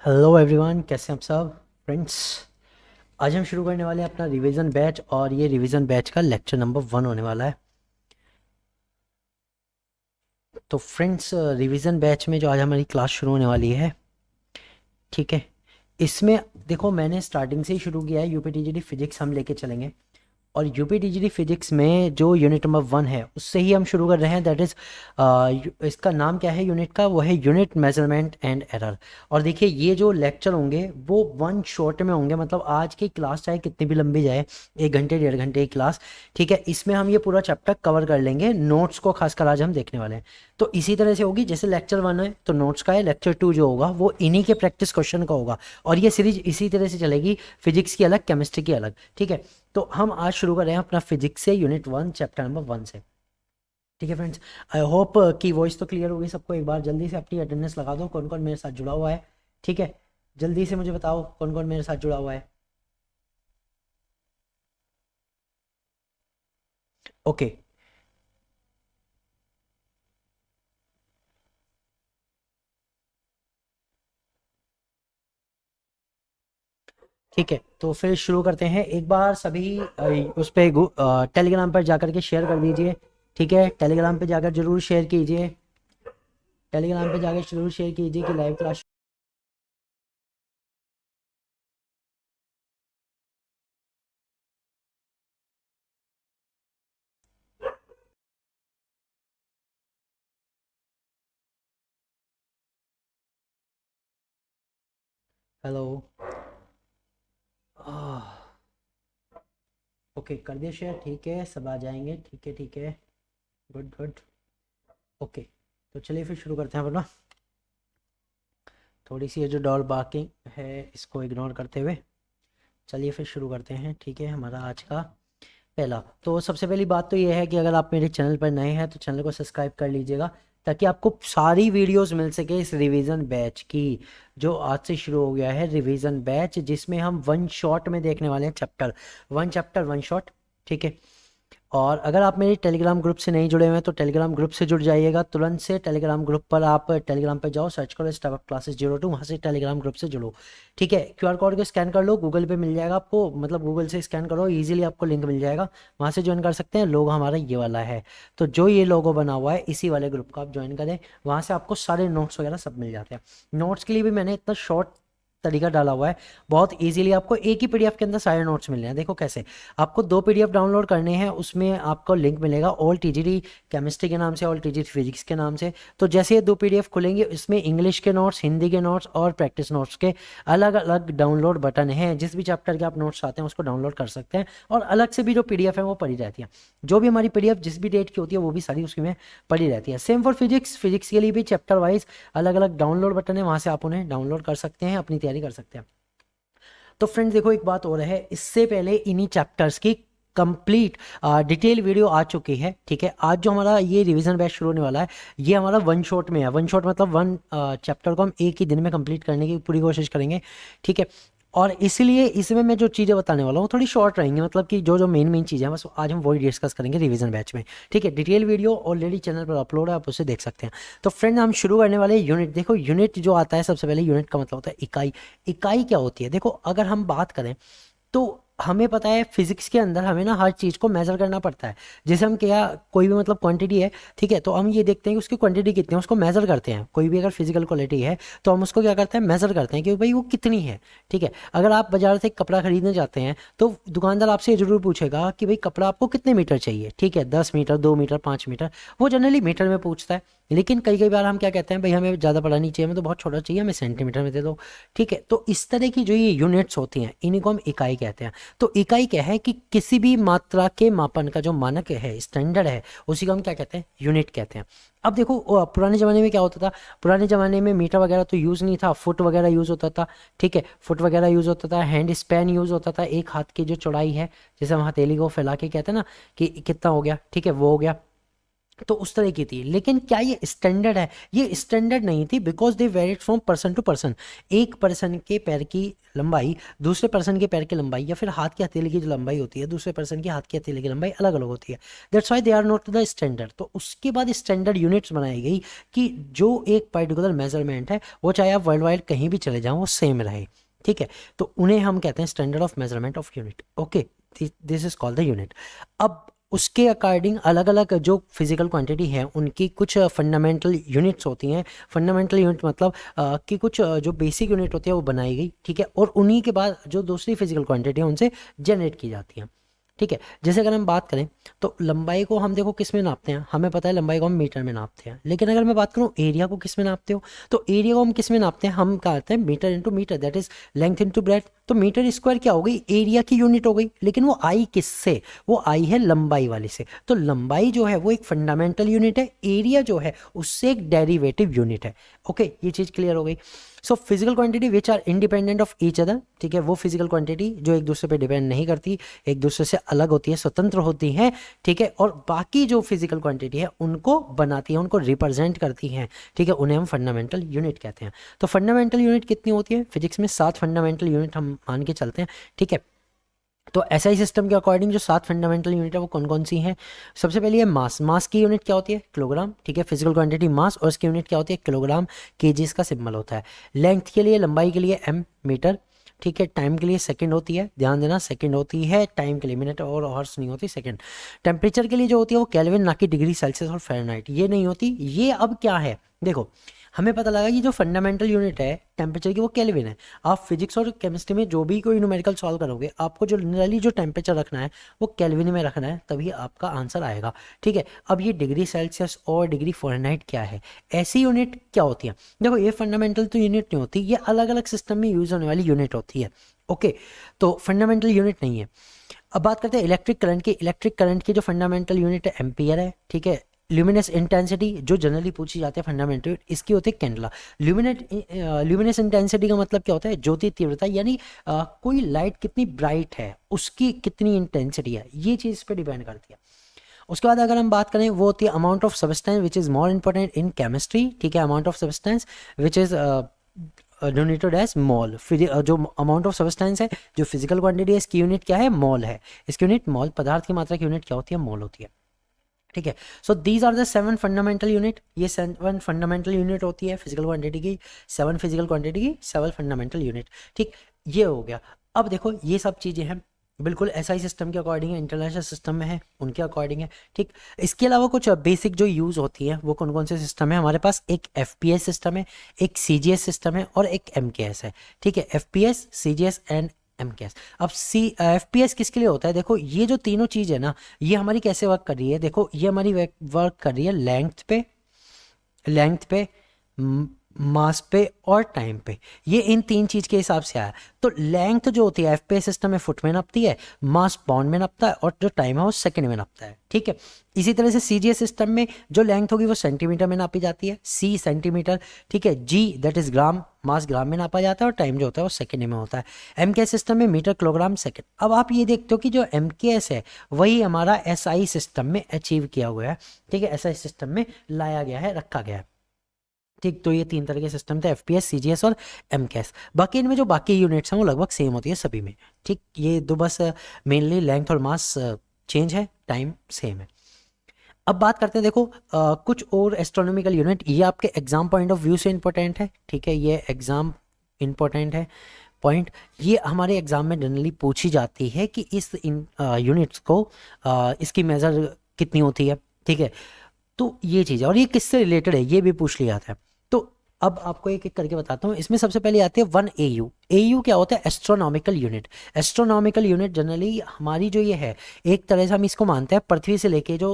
Hello everyone, कैसे हैं आप सब फ्रेंड्स। आज हम शुरू करने वाले हैं अपना रिवीजन बैच और ये रिवीजन बैच का लेक्चर नंबर 1 होने वाला है। तो फ्रेंड्स, रिवीजन बैच में जो आज हमारी क्लास शुरू होने वाली है, ठीक है, इसमें देखो मैंने स्टार्टिंग से ही शुरू किया है। यूपीटीजीडी फिजिक्स हम लेके चलेंगे और यूपीटीजीडी फिजिक्स में जो यूनिट नंबर 1 है उससे ही हम शुरू कर रहे हैं। दैट इज़ इसका नाम क्या है यूनिट का, वो है यूनिट मेजरमेंट एंड एरर। और देखिए ये जो लेक्चर होंगे वो 1 शॉट में होंगे, मतलब आज की क्लास चाहे कितनी भी लंबी जाए, 1 घंटे 1.5 घंटे की क्लास, ठीक है, इसमें हम ये पूरा चैप्टर कवर कर लेंगे। नोट्स को खासकर आज हम देखने वाले हैं। तो इसी तरह से होगी, जैसे लेक्चर 1 है तो नोट्स का है, लेक्चर 2 जो होगा वो इन्हीं के प्रैक्टिस क्वेश्चन का होगा। और ये सीरीज इसी तरह से चलेगी, फिजिक्स की अलग, केमिस्ट्री की अलग, ठीक है। तो हम आज शुरू कर रहे हैं अपना फिजिक्स से, यूनिट 1 चैप्टर नंबर 1 से। ठीक है फ्रेंड्स, आई होप कि वॉइस तो क्लियर होगी सबको। एक बार जल्दी से अपनी अटेंडेंस लगा दो, कौन कौन मेरे साथ जुड़ा हुआ है, ठीक है। जल्दी से मुझे बताओ कौन कौन मेरे साथ जुड़ा हुआ है। ओके, ठीक है, तो फिर शुरू करते हैं। एक बार सभी उस पर टेलीग्राम पर जाकर के शेयर कर दीजिए, ठीक है। टेलीग्राम पे जाकर जरूर शेयर कीजिए, टेलीग्राम पे जाकर जरूर शेयर कीजिए कि लाइव क्लास। हेलो, ओके कर दिया शेयर, ठीक है, सब आ जाएंगे, ठीक है ठीक है, गुड गुड, ओके। तो चलिए फिर शुरू करते हैं अपना। थोड़ी सी ये जो डॉल बार्किंग है इसको इग्नोर करते हुए चलिए फिर शुरू करते हैं, ठीक है। हमारा आज का पहला, तो सबसे पहली बात तो ये है कि अगर आप मेरे चैनल पर नए हैं तो चैनल को सब्सक्राइब कर लीजिएगा, ताकि आपको सारी वीडियोस मिल सके इस रिवीजन बैच की, जो आज से शुरू हो गया है रिवीजन बैच, जिसमें हम 1 शॉट में देखने वाले हैं चैप्टर 1 शॉट, ठीक है। और अगर आप मेरे टेलीग्राम ग्रुप से नहीं जुड़े हुए हैं तो टेलीग्राम ग्रुप से जुड़ जाइएगा तुरंत से। टेलीग्राम ग्रुप पर आप टेलीग्राम पर जाओ, सर्च करो स्टारबक क्लासेस 02, वहाँ से टेलीग्राम ग्रुप से जुड़ो, ठीक है। क्यूआर कोड को स्कैन कर लो, गूगल पे मिल जाएगा आपको, मतलब गूगल से स्कैन करो, इजीली आपको लिंक मिल जाएगा, वहाँ से ज्वाइन कर सकते हैं। लोगो हमारा ये वाला है, तो जो ये लोगो बना हुआ है इसी वाले ग्रुप को आप ज्वाइन करें, वहाँ से आपको सारे नोट्स वगैरह सब मिल जाते हैं। नोट्स के लिए भी मैंने इतना शॉर्ट तरीका डाला हुआ है, बहुत इजीली आपको एक ही पीडीएफ के अंदर सारे नोट्स मिल रहे हैं। देखो कैसे, आपको 2 पीडीएफ डाउनलोड करने हैं, उसमें आपको लिंक मिलेगा ऑल टीजीडी केमिस्ट्री के नाम से, ऑल टीजीडी फिजिक्स के नाम से। तो जैसे ये 2 पीडीएफ खुलेंगे, इसमें इंग्लिश के नोट्स, हिंदी के नोट्स और प्रैक्टिस नोट्स के अलग अलग डाउनलोड बटन हैं। जिस भी चैप्टर के आप नोट्स चाहते हैं उसको डाउनलोड कर सकते हैं, और अलग से भी जो पीडीएफ है वो पड़ी रहती है। जो भी हमारी पीडीएफ जिस भी डेट की होती है वो भी सारी उसमें पड़ी रहती है। सेम फॉर फिजिक्स, फिजिक्स के लिए भी चैप्टर वाइज अलग अलग डाउनलोड बटन है, वहाँ से आप उन्हें डाउनलोड कर सकते हैं, अपनी तैयारी कर सकते हैं। तो फ्रेंड्स देखो, एक बात और है, इससे पहले इन्हीं चैप्टर्स की कंप्लीट डिटेल वीडियो आ चुकी है, ठीक है। आज जो हमारा ये रिवीजन बैच शुरू होने वाला है, ये हमारा 1 शॉट में है। 1 शॉट मतलब 1 चैप्टर को हम एक ही दिन में कंप्लीट करने की पूरी कोशिश करेंगे, ठीक है। और इसलिए इसमें मैं जो चीज़ें बताने वाला हूँ थोड़ी शॉर्ट रहेंगी, मतलब कि जो जो मेन चीज़ें हैं बस आज हम वही डिस्कस करेंगे रिवीजन बैच में, ठीक है। डिटेल वीडियो ऑलरेडी चैनल पर अपलोड है, आप उसे देख सकते हैं। तो फ्रेंड हम शुरू करने वाले यूनिट। देखो यूनिट जो आता है, सबसे पहले यूनिट का मतलब होता है इकाई। इकाई क्या होती है, देखो अगर हम बात करें तो हमें पता है फिजिक्स के अंदर हमें ना हर चीज़ को मेजर करना पड़ता है। जैसे हम क्या, कोई भी मतलब क्वांटिटी है, ठीक है, तो हम ये देखते हैं कि उसकी क्वांटिटी कितनी है, उसको मेजर करते हैं। कोई भी अगर फिजिकल क्वालिटी है तो हम उसको क्या करते हैं, मेजर करते हैं कि भाई वो कितनी है, ठीक है। अगर आप बाजार से कपड़ा खरीदने जाते हैं तो दुकानदार आपसे ये जरूर पूछेगा कि भाई कपड़ा आपको कितने मीटर चाहिए, ठीक है, 10 मीटर, 2 मीटर, 5 मीटर, वो जनरली मीटर में पूछता है। लेकिन कई कई बार हम क्या कहते हैं, भाई हमें ज़्यादा बड़ा नहीं चाहिए, हमें तो बहुत छोटा चाहिए, हमें सेंटीमीटर में दे दो, ठीक है। तो इस तरह की जो ये यूनिट्स होती हैं इन्हीं को हम इकाई कहते हैं। तो इकाई क्या है कि किसी भी मात्रा के मापन का जो मानक है, स्टैंडर्ड है, उसी को हम क्या कहते हैं, यूनिट कहते हैं। अब देखो पुराने ज़माने में क्या होता था, पुराने ज़माने में मीटर वगैरह तो यूज़ नहीं था, फुट वगैरह यूज़ होता था, ठीक है, फुट वगैरह यूज़ होता था, हैंड स्पैन यूज़ होता था, एक हाथ की जो चौड़ाई है, जैसे हम हथेली को फैला के कहते हैं ना कि कितना हो गया, ठीक है, वो हो गया। तो उस तरह की थी। लेकिन क्या ये स्टैंडर्ड है? ये स्टैंडर्ड नहीं थी, because they varied from person to person. एक पर्सन के पैर की लंबाई दूसरे पर्सन के पैर की लंबाई, या फिर हाथ की हथेली की जो लंबाई होती है दूसरे पर्सन की हाथ की हथेली की लंबाई अलग अलग होती है। That's why they are not the standard. तो उसके बाद स्टैंडर्ड यूनिट्स बनाई गई कि जो एक पर्टिकुलर मेजरमेंट है वो चाहे आप वर्ल्ड वाइड कहीं भी चले जाओ वो सेम रहे, ठीक है। तो उन्हें हम कहते हैं standard of measurement of unit. Okay, this is called the unit. अब उसके अकॉर्डिंग अलग अलग जो फिजिकल क्वांटिटी है उनकी कुछ फंडामेंटल यूनिट्स होती हैं। फंडामेंटल यूनिट मतलब कि कुछ जो बेसिक यूनिट होती है वो बनाई गई, ठीक है। और उन्हीं के बाद जो दूसरी फिजिकल क्वांटिटी है उनसे जनरेट की जाती हैं, ठीक है। जैसे अगर हम बात करें तो लंबाई को हम देखो किस में नापते हैं, हमें पता है लंबाई को हम मीटर में नापते हैं। लेकिन अगर मैं बात करूं एरिया को किस में नापते हो, तो एरिया को हम किस में नापते हैं, हम कहते हैं metre into metre, that is length into breadth. तो मीटर स्क्वायर क्या हो गई, एरिया की यूनिट हो गई। लेकिन वो आई किससे, वो आई है लंबाई वाले से। तो लंबाई जो है वो एक फंडामेंटल यूनिट है, एरिया जो है उससे एक डेरिवेटिव यूनिट है। ओके, ये चीज़ क्लियर हो गई। So physical quantity which are independent of each other, ठीक है, वो फिजिकल क्वांटिटी जो एक दूसरे पे डिपेंड नहीं करती, एक दूसरे से अलग होती है, स्वतंत्र होती हैं, ठीक है। और बाकी जो फिजिकल क्वांटिटी है उनको बनाती है, उनको रिप्रेजेंट करती हैं, ठीक है, उन्हें हम फंडामेंटल यूनिट कहते हैं। तो फंडामेंटल यूनिट कितनी होती है फिजिक्स में, 7 फंडामेंटल यूनिट हम मान के चलते हैं, ठीक है। तो एसआई सिस्टम के अकॉर्डिंग जो 7 फंडामेंटल यूनिट है वो कौन कौन सी हैं? सबसे पहले है मास। मास की यूनिट क्या होती है, किलोग्राम, ठीक है। फिजिकल क्वांटिटी मास, और इसकी यूनिट क्या होती है, किलोग्राम, केजी इसका सिंबल होता है। लेंथ के लिए, लंबाई के लिए एम, मीटर, ठीक है। टाइम के लिए सेकंड होती है, ध्यान देना सेकंड होती है, टाइम के लिए मिनट और हॉर्स नहीं होती, सेकंड। टेम्परेचर के लिए जो होती है वो केल्विन, ना कि डिग्री सेल्सियस और फ़ारेनहाइट, ये नहीं होती। ये अब क्या है देखो, हमें पता लगा कि जो फंडामेंटल यूनिट है टेम्परेचर की वो केल्विन है। आप फिजिक्स और केमिस्ट्री में जो भी कोई न्यूमेरिकल सॉल्व करोगे आपको जो जनरली जो टेम्परेचर रखना है वो केल्विन में रखना है, तभी आपका आंसर आएगा, ठीक है। अब ये डिग्री सेल्सियस और डिग्री फ़ारेनहाइट क्या है, ऐसी यूनिट क्या होती है? देखो ये फंडामेंटल तो यूनिट नहीं होती, ये अलग अलग सिस्टम में यूज होने वाली यूनिट होती है। ओके, तो फंडामेंटल यूनिट नहीं है। अब बात करते हैं इलेक्ट्रिक करंट की। इलेक्ट्रिक करंट की जो फंडामेंटल यूनिट है एम्पियर है, ठीक है। ल्यूमिनस इंटेंसिटी जो जनरली पूछी जाती है फंडामेंटल, इसकी होती है कैंडला। ल्यूमिनस इंटेंसिटी का मतलब क्या होता है, ज्योति तीव्रता, यानी कोई लाइट कितनी ब्राइट है उसकी कितनी इंटेंसिटी है, ये चीज़ इस पर डिपेंड करती है। उसके बाद अगर हम बात करें वो होती है amount of substance which is more important in chemistry, ठीक है। Amount of substance which is donated as mole. जो अमाउंट ऑफ सब्सटेंस है, जो फिजिकल क्वांटिटी है, इसकी यूनिट क्या है, मॉल है। इसकी यूनिट मॉल, पदार्थ की मात्रा की यूनिट क्या होती है, मॉल होती है, ठीक है। So these are the 7 fundamental unit. ये 7 फंडामेंटल यूनिट होती है फिजिकल क्वांटिटी की, 7 फिजिकल क्वांटिटी की 7 फंडामेंटल यूनिट, ठीक। ये हो गया। अब देखो ये सब चीज़ें हैं बिल्कुल एसआई सिस्टम के अकॉर्डिंग है, इंटरनेशनल सिस्टम में है उनके अकॉर्डिंग है, ठीक। इसके अलावा कुछ बेसिक जो यूज़ होती है वो कौन कौन से सिस्टम है हमारे पास, एक एफपीएस सिस्टम है, एक सीजीएस सिस्टम है, और एक एमकेएस है, ठीक है। FPS, CGS and MKS. अब एफपीएस किसके लिए होता है, देखो ये जो तीनों चीज़ है ना, ये हमारी कैसे वर्क कर रही है, देखो ये हमारी वर्क कर रही है लेंथ पे, मास पे और टाइम पे। ये इन 3 चीज़ के हिसाब से आया। तो लेंथ जो होती है एफपीएस सिस्टम में फुट में नापती है, मास पाउंड में नापता है, और जो टाइम है वो सेकंड में नापता है, ठीक है। इसी तरह से सीजीएस सिस्टम में जो लेंथ होगी वो सेंटीमीटर में नापी जाती है, सी सेंटीमीटर, ठीक है। जी दैट इज ग्राम, मास ग्राम में नापा जाता है, और टाइम जो होता है वो सेकंड में होता है। एमकेएस सिस्टम में मीटर, किलोग्राम, सेकंड। अब आप ये देखते हो कि जो एमकेएस है वही हमारा एसआई सिस्टम में अचीव किया हुआ है, ठीक है, एसआई सिस्टम में लाया गया है, रखा गया है, ठीक। तो ये 3 तरह के सिस्टम थे, एफपीएस, सीजीएस और एमकेएस। बाकी इनमें जो बाकी यूनिट्स हैं वो लगभग सेम होती है सभी में, ठीक। ये दो बस मेनली लेंथ और मास चेंज है, टाइम सेम है। अब बात करते हैं देखो कुछ और एस्ट्रोनॉमिकल यूनिट, ये आपके एग्जाम पॉइंट ऑफ व्यू से इंपॉर्टेंट है, ठीक है। ये एग्जाम इंपॉर्टेंट है पॉइंट, ये हमारे एग्जाम में जनरली पूछी जाती है कि इस यूनिट्स को इसकी मेजर कितनी होती है, ठीक है। तो ये चीज़ है, और ये किससे रिलेटेड है ये भी पूछ लिया जाता है। तो अब आपको एक एक करके बताता हूँ। इसमें सबसे पहले आती है 1 AU। AU क्या होता है, astronomical unit. Astronomical unit generally हमारी जो ये है, एक तरह से हम इसको मानते हैं पृथ्वी से लेके जो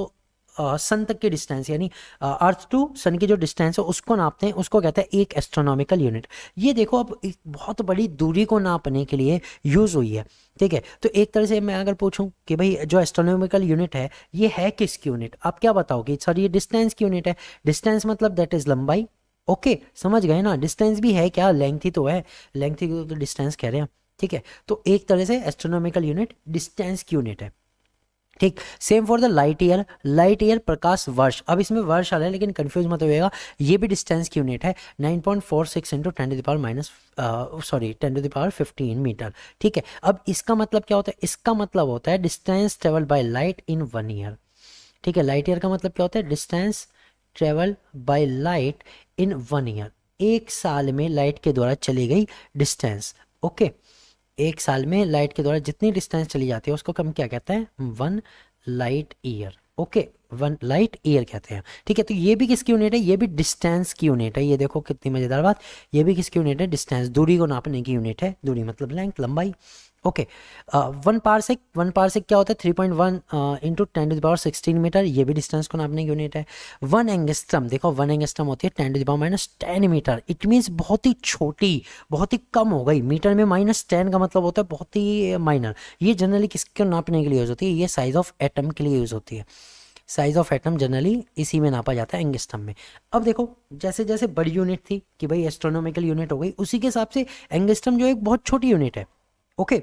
सन तक की डिस्टेंस, यानी अर्थ टू सन की जो डिस्टेंस है उसको नापते हैं, उसको कहते हैं एक एस्ट्रोनॉमिकल यूनिट। ये देखो अब एक बहुत बड़ी दूरी को नापने के लिए यूज़ हुई है, ठीक है। तो एक तरह से मैं अगर पूछूं कि भाई जो एस्ट्रोनॉमिकल यूनिट है ये है किसकी यूनिट, आप क्या बताओगे, सर ये डिस्टेंस की यूनिट है। डिस्टेंस मतलब दैट इज लंबाई, ओके समझ गए ना। डिस्टेंस भी है क्या, लेंथ ही तो है, लेंथ ही तो डिस्टेंस कह रहे हैं, ठीक है। तो एक तरह से एस्ट्रोनॉमिकल यूनिट डिस्टेंस की यूनिट है, ठीक। Same for the light year प्रकाश वर्ष। अब इसमें वर्ष आ रहा है लेकिन कंफ्यूज मत होइएगा, ये भी डिस्टेंस की यूनिट है, 9.46 इंटू 10⁻15 मीटर। ठीक है, अब इसका मतलब क्या होता है, इसका मतलब होता है distance travel by light in 1 year. ठीक है, लाइट ईयर का मतलब क्या होता है, distance travel by light in 1 year, 1 साल में लाइट के द्वारा चली गई डिस्टेंस। ओके, 1 साल में लाइट के द्वारा जितनी डिस्टेंस चली जाती है उसको हम क्या कहते हैं, 1 light year. Okay, 1 light year कहते हैं। ठीक है, तो ये भी किसकी यूनिट है, ये भी डिस्टेंस की यूनिट है। ये देखो कितनी मजेदार बात, ये भी किसकी यूनिट है, डिस्टेंस, दूरी को नापने की यूनिट है। दूरी मतलब लेंथ, लंबाई। ओके, 1 पारसेक क्या होता है, 3.1 इंटू 10⁻16 मीटर, ये भी डिस्टेंस को नापने की यूनिट है। 1 एंगस्ट्रम, देखो 1 एंगस्ट्रम होती है 10⁻10 मीटर, इट मीन्स बहुत ही छोटी, बहुत ही कम हो गई। मीटर में -10 का मतलब होता है बहुत ही माइनर। ये जनरली किसको नापने के लिए यूज होती है, ये साइज ऑफ एटम के लिए यूज होती है। साइज ऑफ एटम जनरली इसी में नापा जाता है, एंगस्ट्रम में। अब देखो जैसे जैसे बड़ी यूनिट थी कि भाई एस्ट्रोनॉमिकल यूनिट हो गई, उसी के हिसाब से एंगस्ट्रम जो एक बहुत छोटी यूनिट है। ओके,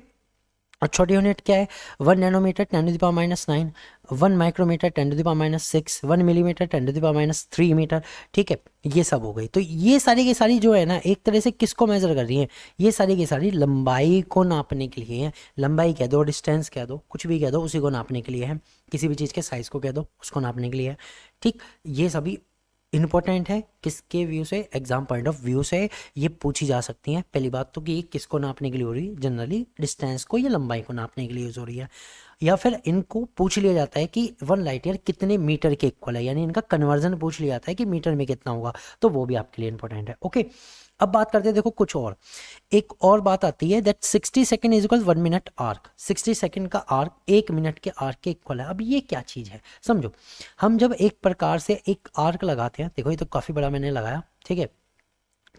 और छोटी यूनिट क्या है, 1 नैनोमीटर 10⁻⁹, 1 माइक्रोमीटर 10⁻⁶, 1 मिलीमीटर 10⁻³ मीटर। ठीक है, ये सब हो गई। तो ये सारी की सारी जो है ना, एक तरह से किसको मेजर कर रही है, ये सारी की सारी लंबाई को नापने के लिए है। लंबाई कह दो, डिस्टेंस कह दो, कुछ भी कह दो, उसी को नापने के लिए है। किसी भी चीज़ के साइज को कह दो, उसको नापने के लिए है। ठीक, ये सभी इंपॉर्टेंट है, किसके व्यू से, एग्जाम पॉइंट ऑफ व्यू से ये पूछी जा सकती हैं। पहली बात तो कि ये किसको नापने के लिए हो रही है, जनरली डिस्टेंस को या लंबाई को नापने के लिए यूज हो रही है। या फिर इनको पूछ लिया जाता है कि 1 लाइट ईयर कितने मीटर के इक्वल है, यानी इनका कन्वर्जन पूछ लिया जाता है कि मीटर में कितना होगा, तो वो भी आपके लिए इंपॉर्टेंट है। ओके, अब बात करते हैं, देखो कुछ और, एक और बात आती है that 60 second is equal 1 minute arc. 60 second का आर्क 1 मिनट के आर्क के इक्वल है। अब ये क्या चीज़ है, समझो। हम जब एक प्रकार से एक आर्क लगाते हैं, देखो ये तो काफ़ी बड़ा मैंने लगाया, ठीक है,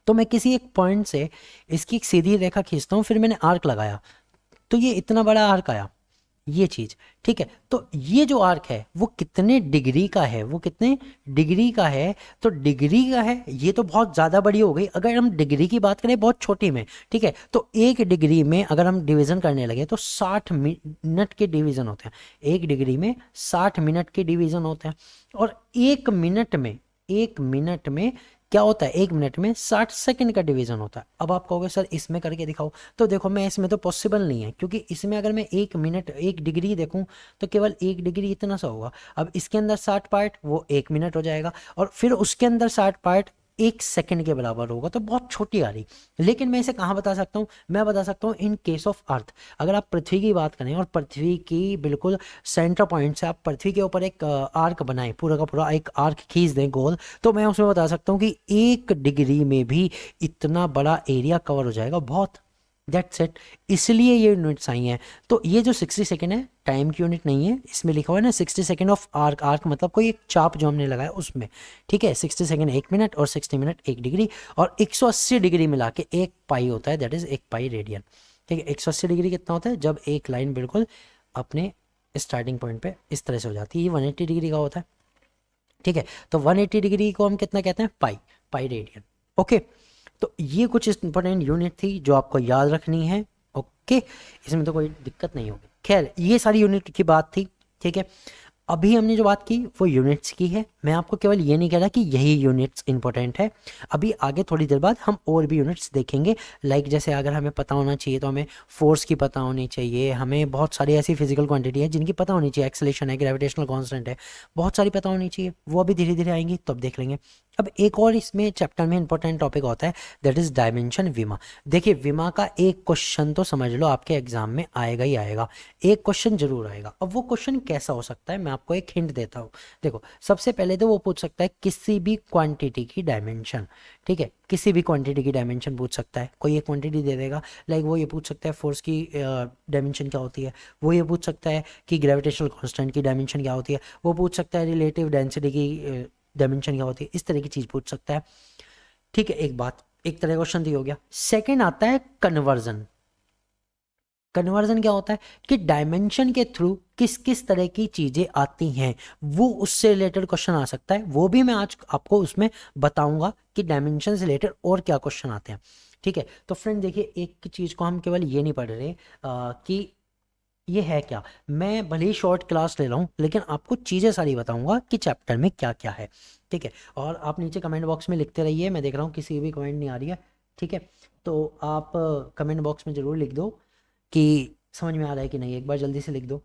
तो मैं किसी एक पॉइंट से इसकी एक सीधी रेखा खींचता हूँ, फिर मैंने आर्क लगाया, तो ये इतना बड़ा आर्क आया, ये चीज़। ठीक है, तो ये जो आर्क है वो कितने डिग्री का है, वो कितने डिग्री का है, तो डिग्री का है, ये तो बहुत ज़्यादा बड़ी हो गई। अगर हम डिग्री की बात करें बहुत छोटी में, ठीक है, तो 1 डिग्री में अगर हम डिवीज़न करने लगे तो 60 मिनट के डिवीज़न होते हैं। 1 डिग्री में 60 मिनट के डिवीज़न होते हैं। और 1 मिनट में क्या होता है, 1 मिनट में 60 सेकंड का डिवीजन होता है। अब आप कहोगे सर इसमें करके दिखाओ, तो देखो मैं इसमें तो पॉसिबल नहीं है, क्योंकि इसमें अगर मैं 1 मिनट 1 डिग्री देखूं तो केवल 1 डिग्री इतना सा होगा। अब इसके अंदर 60 पार्ट, वो 1 मिनट हो जाएगा, और फिर उसके अंदर 60 पार्ट 1 सेकंड के बराबर होगा, तो बहुत छोटी आ रही। लेकिन मैं इसे कहाँ बता सकता हूँ, मैं बता सकता हूँ इन केस ऑफ अर्थ। अगर आप पृथ्वी की बात करें और पृथ्वी की बिल्कुल सेंटर पॉइंट से आप पृथ्वी के ऊपर एक आर्क बनाएं, पूरा का पूरा एक आर्क खींच दें गोल, तो मैं उसमें बता सकता हूँ कि 1 डिग्री में भी इतना बड़ा एरिया कवर हो जाएगा, बहुत। दैट्स इट, इसलिए ये यूनिट्स आई हैं। तो ये जो 60 सेकेंड है टाइम की यूनिट नहीं है, इसमें लिखा हुआ है ना 60 सेकेंड ऑफ आर्क। आर्क मतलब कोई एक चाप जो हमने लगाया उसमें। ठीक है, 60 सेकेंड 1 मिनट और 60 मिनट 1 डिग्री, और 180 डिग्री मिला के 1 पाई होता है, दैट इज 1 पाई रेडियन। ठीक है, 180 डिग्री कितना होता है, जब एक लाइन बिल्कुल अपने स्टार्टिंग पॉइंट पे इस तरह से हो जाती है, ये 180 डिग्री का होता है। ठीक है, तो 180 डिग्री को हम कितना कहते हैं, पाई, पाई रेडियन। ओके, तो ये कुछ इंपॉर्टेंट यूनिट थी जो आपको याद रखनी है। ओके, इसमें तो कोई दिक्कत नहीं होगी। खैर, ये सारी यूनिट की बात थी। ठीक है, अभी हमने जो बात की वो यूनिट्स की है। मैं आपको केवल ये नहीं कह रहा कि यही यूनिट्स इंपॉर्टेंट है, अभी आगे थोड़ी देर बाद हम और भी यूनिट्स देखेंगे। लाइक जैसे अगर हमें पता होना चाहिए तो हमें फोर्स की पता होनी चाहिए, हमें बहुत सारी ऐसी फिजिकल क्वांटिटी है जिनकी पता होनी चाहिए, एक्सेलेरेशन है, ग्रेविटेशनल कांस्टेंट है, बहुत सारी पता होनी चाहिए, वो अभी धीरे धीरे आएंगी तो अब देख लेंगे। अब एक और इसमें चैप्टर में इंपॉर्टेंट टॉपिक होता है, दैट इज डायमेंशन विमा। देखिए, विमा का एक क्वेश्चन तो समझ लो आपके एग्जाम में आएगा ही आएगा, एक क्वेश्चन जरूर आएगा। अब वो क्वेश्चन कैसा हो सकता है, मैं आपको एक हिंट देता हूँ। देखो, सबसे पहले तो वो पूछ सकता है किसी भी क्वांटिटी की डायमेंशन। ठीक है, किसी भी क्वांटिटी की डायमेंशन पूछ सकता है, कोई एक क्वांटिटी दे देगा। लाइक वो ये पूछ सकता है फोर्स की डायमेंशन क्या होती है, वो ये पूछ सकता है कि ग्रेविटेशनल कांस्टेंट की डायमेंशन क्या होती है, वो पूछ सकता है रिलेटिव डेंसिटी की डायमेंशन क्या होती है, इस तरह की चीज पूछ सकता है। ठीक है, एक बात, एक तरह का क्वेश्चन हो गया। सेकंड आता है कन्वर्जन। कन्वर्जन क्या होता है कि डायमेंशन के थ्रू किस किस तरह की चीजें आती हैं, वो उससे रिलेटेड क्वेश्चन आ सकता है। वो भी मैं आज आपको उसमें बताऊंगा कि डायमेंशन से रिलेटेड और क्या क्वेश्चन आते हैं। ठीक है, तो फ्रेंड देखिए, एक चीज को हम केवल ये नहीं पढ़ रहे कि ये है क्या। मैं भले ही शॉर्ट क्लास ले रहा हूँ लेकिन आपको चीज़ें सारी बताऊंगा कि चैप्टर में क्या क्या है, ठीक है। और आप नीचे कमेंट बॉक्स में लिखते रहिए, मैं देख रहा हूँ किसी की भी कमेंट नहीं आ रही है, ठीक है। तो आप कमेंट बॉक्स में ज़रूर लिख दो कि समझ में आ रहा है कि नहीं, एक बार जल्दी से लिख दो।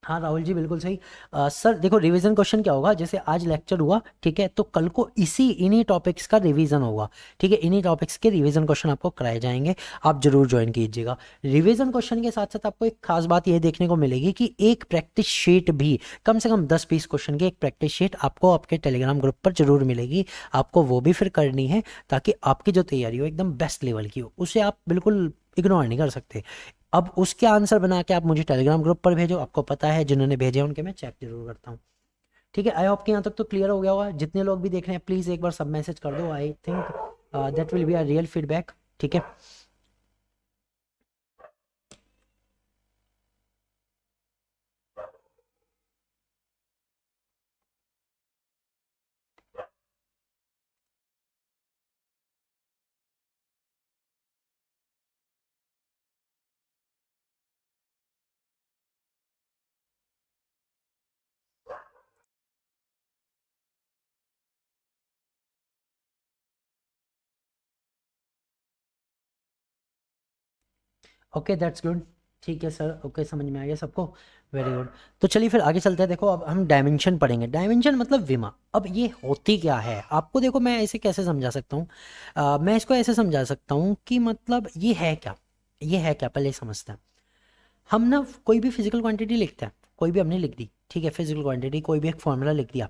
हाँ राहुल जी बिल्कुल सही। सर देखो रिवीजन क्वेश्चन क्या होगा, जैसे आज लेक्चर हुआ, ठीक है, तो कल को इन्हीं टॉपिक्स का रिवीजन होगा, ठीक है। इन्हीं टॉपिक्स के रिवीजन क्वेश्चन आपको कराए जाएंगे, आप जरूर ज्वाइन कीजिएगा। रिवीजन क्वेश्चन के साथ साथ आपको एक खास बात ये देखने को मिलेगी कि एक प्रैक्टिस शीट भी, कम से कम 10-20 क्वेश्चन की एक प्रैक्टिस शीट आपको आपके टेलीग्राम ग्रुप पर जरूर मिलेगी। आपको वो भी फिर करनी है ताकि आपकी जो तैयारी हो एकदम बेस्ट लेवल की हो, उसे आप बिल्कुल इग्नोर नहीं कर सकते। अब उसके आंसर बना के आप मुझे टेलीग्राम ग्रुप पर भेजो, आपको पता है जिन्होंने भेजे हैं उनके मैं चेक जरूर करता हूँ, ठीक है। आई होप कि यहाँ तक तो क्लियर हो गया होगा। जितने लोग भी देख रहे हैं प्लीज़ एक बार सब मैसेज कर दो, I think that will be a real feedback, ठीक है। ओके दैट्स गुड, ठीक है सर, ओके समझ में आ गया सबको, वेरी गुड। तो चलिए फिर आगे चलते हैं। देखो अब हम डायमेंशन पढ़ेंगे। डायमेंशन मतलब विमा। अब ये होती क्या है आपको, देखो मैं ऐसे कैसे समझा सकता हूँ, मैं इसको ऐसे समझा सकता हूँ कि मतलब ये है क्या, ये है क्या पहले समझते हैं। हम ना कोई भी फिजिकल क्वांटिटी लिखते हैं, कोई भी हमने लिख दी, ठीक है, फिजिकल क्वांटिटी कोई भी एक फॉर्मूला लिख दिया।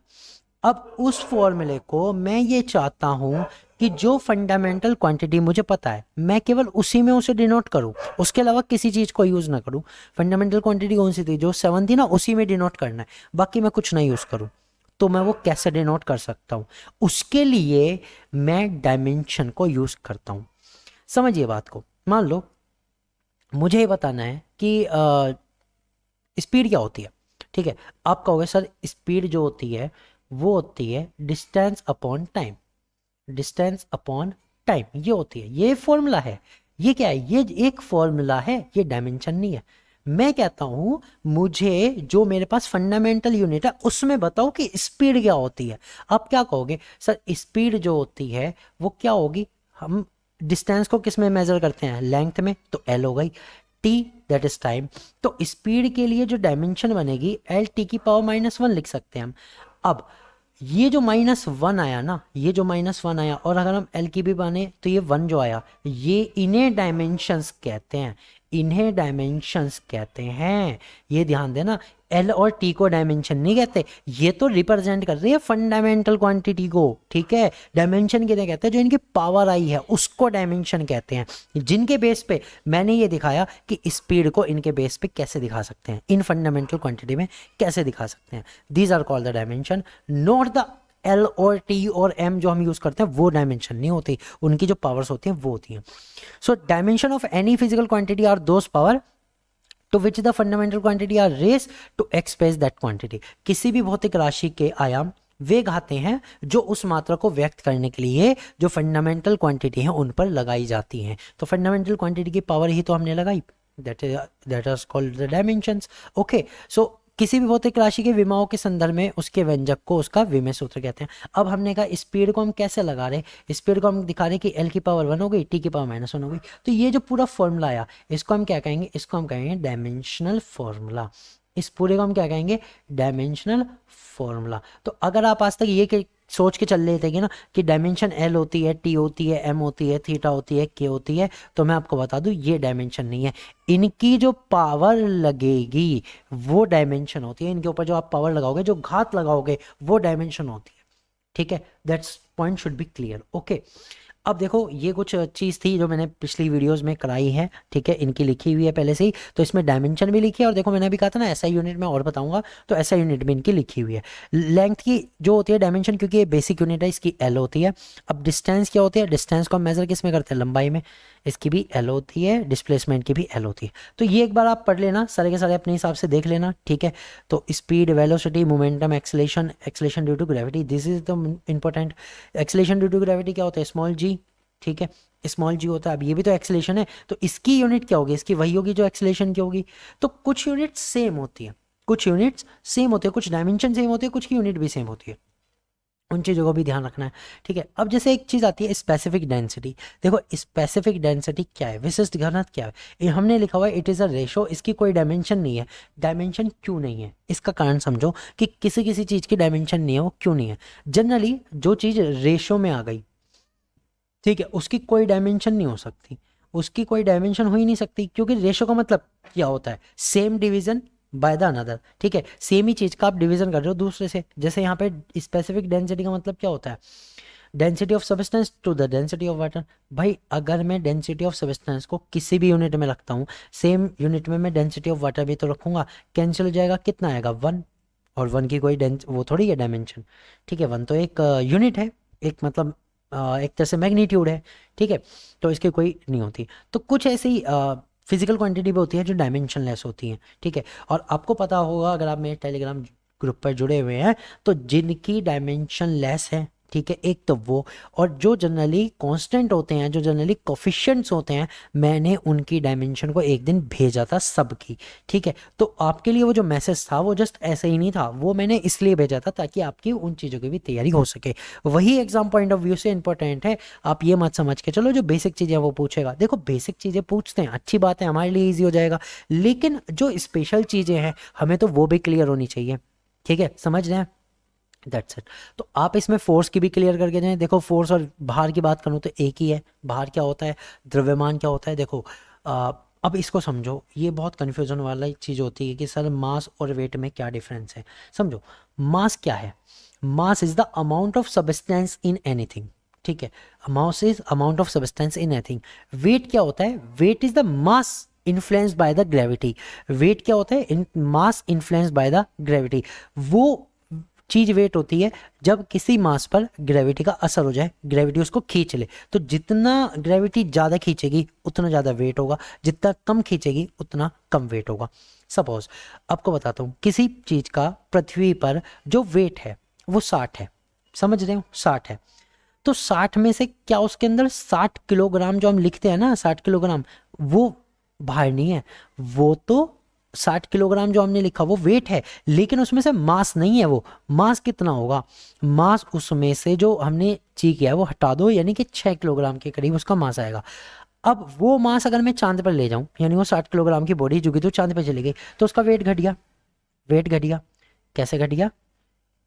अब उस फॉर्मूले को मैं ये चाहता हूं कि जो फंडामेंटल क्वांटिटी मुझे पता है मैं केवल उसी में उसे डिनोट करूं, उसके अलावा किसी चीज़ को यूज़ ना करूं। फंडामेंटल क्वांटिटी कौन सी थी, जो 7 थी ना, उसी में डिनोट करना है, बाकी मैं कुछ नहीं यूज़ करूं। तो मैं वो कैसे डिनोट कर सकता हूं, उसके लिए मैं डायमेंशन को यूज़ करता हूं। समझिए बात को। मान लो मुझे ये बताना है कि स्पीड क्या होती है, ठीक है। आप कहोगे सर स्पीड जो होती है वो होती है distance upon time, distance upon time ये होती है, ये फॉर्मूला है। ये क्या है, ये एक फॉर्मूला है, ये डायमेंशन नहीं है। मैं कहता हूं मुझे जो मेरे पास फंडामेंटल यूनिट है उसमें बताओ कि स्पीड क्या होती है। आप क्या कहोगे सर स्पीड जो होती है वो क्या होगी, हम डिस्टेंस को किस में मेजर करते हैं, लेंथ में, तो एल हो गई, टी दैट इज टाइम। तो स्पीड के लिए जो डायमेंशन बनेगी एल टी की पावर -1 लिख सकते हैं हम। अब ये जो -1 आया ना, ये जो -1 आया, और अगर हम एल की भी बने तो ये 1 जो आया, ये इन्हें डायमेंशंस कहते हैं, इन्हें डायमेंशंस कहते हैं। ये ध्यान देना, एल और टी को डायमेंशन नहीं कहते, ये तो रिप्रेजेंट कर रही है फंडामेंटल क्वांटिटी को, ठीक है। डायमेंशन किन्हें कहते हैं, जो इनकी पावर आई है उसको डायमेंशन कहते हैं, जिनके बेस पे मैंने ये दिखाया कि स्पीड को इनके बेस पे कैसे दिखा सकते हैं, इन फंडामेंटल क्वांटिटी में कैसे दिखा सकते हैं। These are called the dimension, not the L और टी और एम जो हम यूज करते हैं वो डायमेंशन नहीं होती, उनकी जो पावर्स होती हैं वो होती हैं। So dimension of any physical quantity are those power to which the fundamental quantity are raise to express that quantity. किसी भी भौतिक राशि के आयाम वे घाते हैं जो उस मात्रा को व्यक्त करने के लिए जो फंडामेंटल क्वांटिटी है उन पर लगाई जाती हैं। तो फंडामेंटल क्वांटिटी की पावर ही तो हमने लगाई, that is called the dimensions. Okay, so किसी भी भौतिक राशि के विमाओं के संदर्भ में उसके व्यंजक को उसका विमेय सूत्र कहते हैं। अब हमने कहा स्पीड को हम कैसे लगा रहे, स्पीड को हम दिखा रहे कि एल की पावर 1 हो गई, टी की पावर -1 हो गई। तो ये जो पूरा फॉर्मूला आया इसको हम क्या कहेंगे, इसको हम कहेंगे डायमेंशनल फॉर्मूला। इस पूरे को हम क्या कहेंगे, डायमेंशनल फॉर्मूला। तो अगर आप आज तक ये सोच के चल रहे थे कि ना कि डायमेंशन एल होती है, टी होती है, एम होती है, थीटा होती है, के होती है, तो मैं आपको बता दूं ये डायमेंशन नहीं है। इनकी जो पावर लगेगी वो डायमेंशन होती है, इनके ऊपर जो आप पावर लगाओगे, जो घात लगाओगे वो डायमेंशन होती है, ठीक है। That's point should be clear, okay. अब देखो ये कुछ चीज़ थी जो मैंने पिछली वीडियोस में कराई है, ठीक है, इनकी लिखी हुई है पहले से ही, तो इसमें डायमेंशन भी लिखी है, और देखो मैंने अभी कहा था ना ऐसा यूनिट में और बताऊंगा, तो ऐसा यूनिट भी इनकी लिखी हुई है। लेंथ की जो होती है डायमेंशन, क्योंकि ये बेसिक यूनिट है, इसकी एल होती है। अब डिस्टेंस क्या होती है, डिस्टेंस को हम मेजर किस में करते हैं, लंबाई में, इसकी भी एल होती है, डिस्प्लेसमेंट की भी एल होती है। तो ये एक बार आप पढ़ लेना, सारे के सारे अपने हिसाब से देख लेना, ठीक है। तो speed, velocity, momentum, acceleration, acceleration due to gravity, this is the important. Acceleration due to gravity क्या होता है, स्मॉल जी, ठीक है। स्मॉल जी होता है। अब ये भी तो एक्सेलेरेशन है, तो इसकी यूनिट क्या होगी, इसकी वही होगी जो एक्सेलेरेशन की होगी। तो कुछ यूनिट सेम होती है, कुछ यूनिट्स सेम होते हैं, कुछ डायमेंशन सेम होते हैं, कुछ की यूनिट भी सेम होती है। उन चीज़ों को भी ध्यान रखना है, ठीक है। अब जैसे एक चीज़ आती है स्पेसिफिक डेंसिटी। देखो स्पेसिफिक डेंसिटी क्या है, विशिष्ट घनत्व क्या है, ये हमने लिखा हुआ है इट इज़ अ रेशो, इसकी कोई डायमेंशन नहीं है। डायमेंशन क्यों नहीं है, इसका कारण समझो कि किसी किसी चीज़ की डायमेंशन नहीं है, वो क्यों नहीं है। जनरली जो चीज़ रेशो में आ गई, ठीक है, उसकी कोई डायमेंशन नहीं हो सकती, उसकी कोई डायमेंशन हो ही नहीं सकती, क्योंकि रेशो का मतलब क्या होता है, same division by the another, ठीक है। सेम ही चीज़ का आप डिवीजन कर रहे हो दूसरे से। जैसे यहाँ पे स्पेसिफिक डेंसिटी का मतलब क्या होता है, density of substance to the density of water. भाई अगर मैं डेंसिटी ऑफ सब्सटेंस को किसी भी यूनिट में रखता हूँ, सेम यूनिट में मैं डेंसिटी ऑफ वाटर भी तो रखूंगा, कैंसिल हो जाएगा, कितना आएगा 1। और 1 की कोई डेंस वो थोड़ी है डायमेंशन, ठीक है। 1 तो एक यूनिट है, एक मतलब एक तरह से मैग्नीट्यूड है, ठीक है। तो इसकी कोई नहीं होती। तो कुछ ऐसी फिजिकल क्वांटिटी भी होती है जो डायमेंशन लेस होती हैं, ठीक है। और आपको पता होगा अगर आप मेरे टेलीग्राम ग्रुप पर जुड़े हुए हैं, तो जिनकी डायमेंशन लेस है, ठीक है, एक तो वो, और जो जनरली कांस्टेंट होते हैं, जो जनरली कोफिशिएंट्स होते हैं, मैंने उनकी डायमेंशन को एक दिन भेजा था सबकी, ठीक है। तो आपके लिए वो जो मैसेज था वो जस्ट ऐसे ही नहीं था, वो मैंने इसलिए भेजा था ताकि आपकी उन चीज़ों की भी तैयारी हो सके। वही एग्जाम पॉइंट ऑफ व्यू से इंपॉर्टेंट है। आप ये मत समझ के चलो जो बेसिक चीज़ें वो पूछेगा, देखो बेसिक चीज़ें पूछते हैं, अच्छी बात है, हमारे लिए ईजी हो जाएगा, लेकिन जो स्पेशल चीज़ें हैं हमें तो वो भी क्लियर होनी चाहिए, ठीक है, समझ रहे हैं। That's it. तो आप इसमें फोर्स की भी क्लियर करके जाएं। देखो फोर्स और भार की बात करूँ तो एक ही है। भार क्या होता है, द्रव्यमान क्या होता है। देखो अब इसको समझो, ये बहुत कन्फ्यूजन वाला चीज़ होती है कि सर मास और वेट में क्या डिफरेंस है। समझो मास क्या है, mass is the amount of substance in anything, ठीक है। Mass is amount of substance in anything. Weight क्या होता है, weight is the mass influenced by the gravity. Weight क्या होता है, mass influenced by the gravity. वो चीज वेट होती है जब किसी मास पर ग्रेविटी का असर हो जाए, ग्रेविटी उसको खींच ले। तो जितना ग्रेविटी ज़्यादा खींचेगी उतना ज़्यादा वेट होगा, जितना कम खींचेगी उतना कम वेट होगा। सपोज आपको बताता हूँ, किसी चीज़ का पृथ्वी पर जो वेट है वो 60 है, समझ रहे हो, 60 है। तो 60 में से क्या उसके अंदर 60 किलोग्राम जो हम लिखते हैं ना, 60 किलोग्राम, वो भार नहीं है, वो तो 60 किलोग्राम जो हमने लिखा वो वेट है, लेकिन उसमें से मास नहीं है। वो मास कितना होगा, मास उसमें से जो हमने ची किया है वो हटा दो, यानी कि 6 किलोग्राम के करीब उसका मास आएगा। अब वो मास अगर मैं चांद पर ले जाऊं, यानी वो 60 किलोग्राम की बॉडी जो कि तो चांद पर चली गई, तो उसका वेट घट गया। वेट घट गया, कैसे घट गया,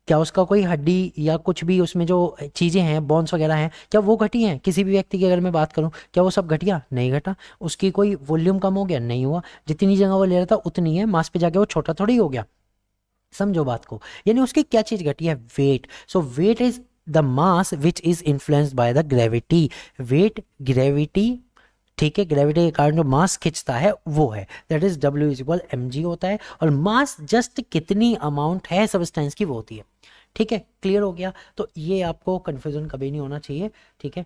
क्या उसका कोई हड्डी या कुछ भी उसमें जो चीज़ें हैं, बॉन्स वगैरह हैं, क्या वो घटी हैं। किसी भी व्यक्ति की अगर मैं बात करूं, क्या वो सब घट गया, नहीं घटा। उसकी कोई वॉल्यूम कम हो गया, नहीं हुआ। जितनी जगह वो ले रहा था उतनी है, मास पे जाके वो छोटा थोड़ी हो गया। समझो बात को, यानी उसकी क्या चीज़ घटी है, weight. So weight is the mass which is influenced by the gravity. Weight gravity, ठीक है, ग्रेविटी के कारण जो मास खिंचता है वो है, that is W is equal M G होता है। और मास जस्ट कितनी अमाउंट है सब्सटेंस की वो होती है, ठीक है। क्लियर हो गया, तो ये आपको कन्फ्यूजन कभी नहीं होना चाहिए, ठीक है।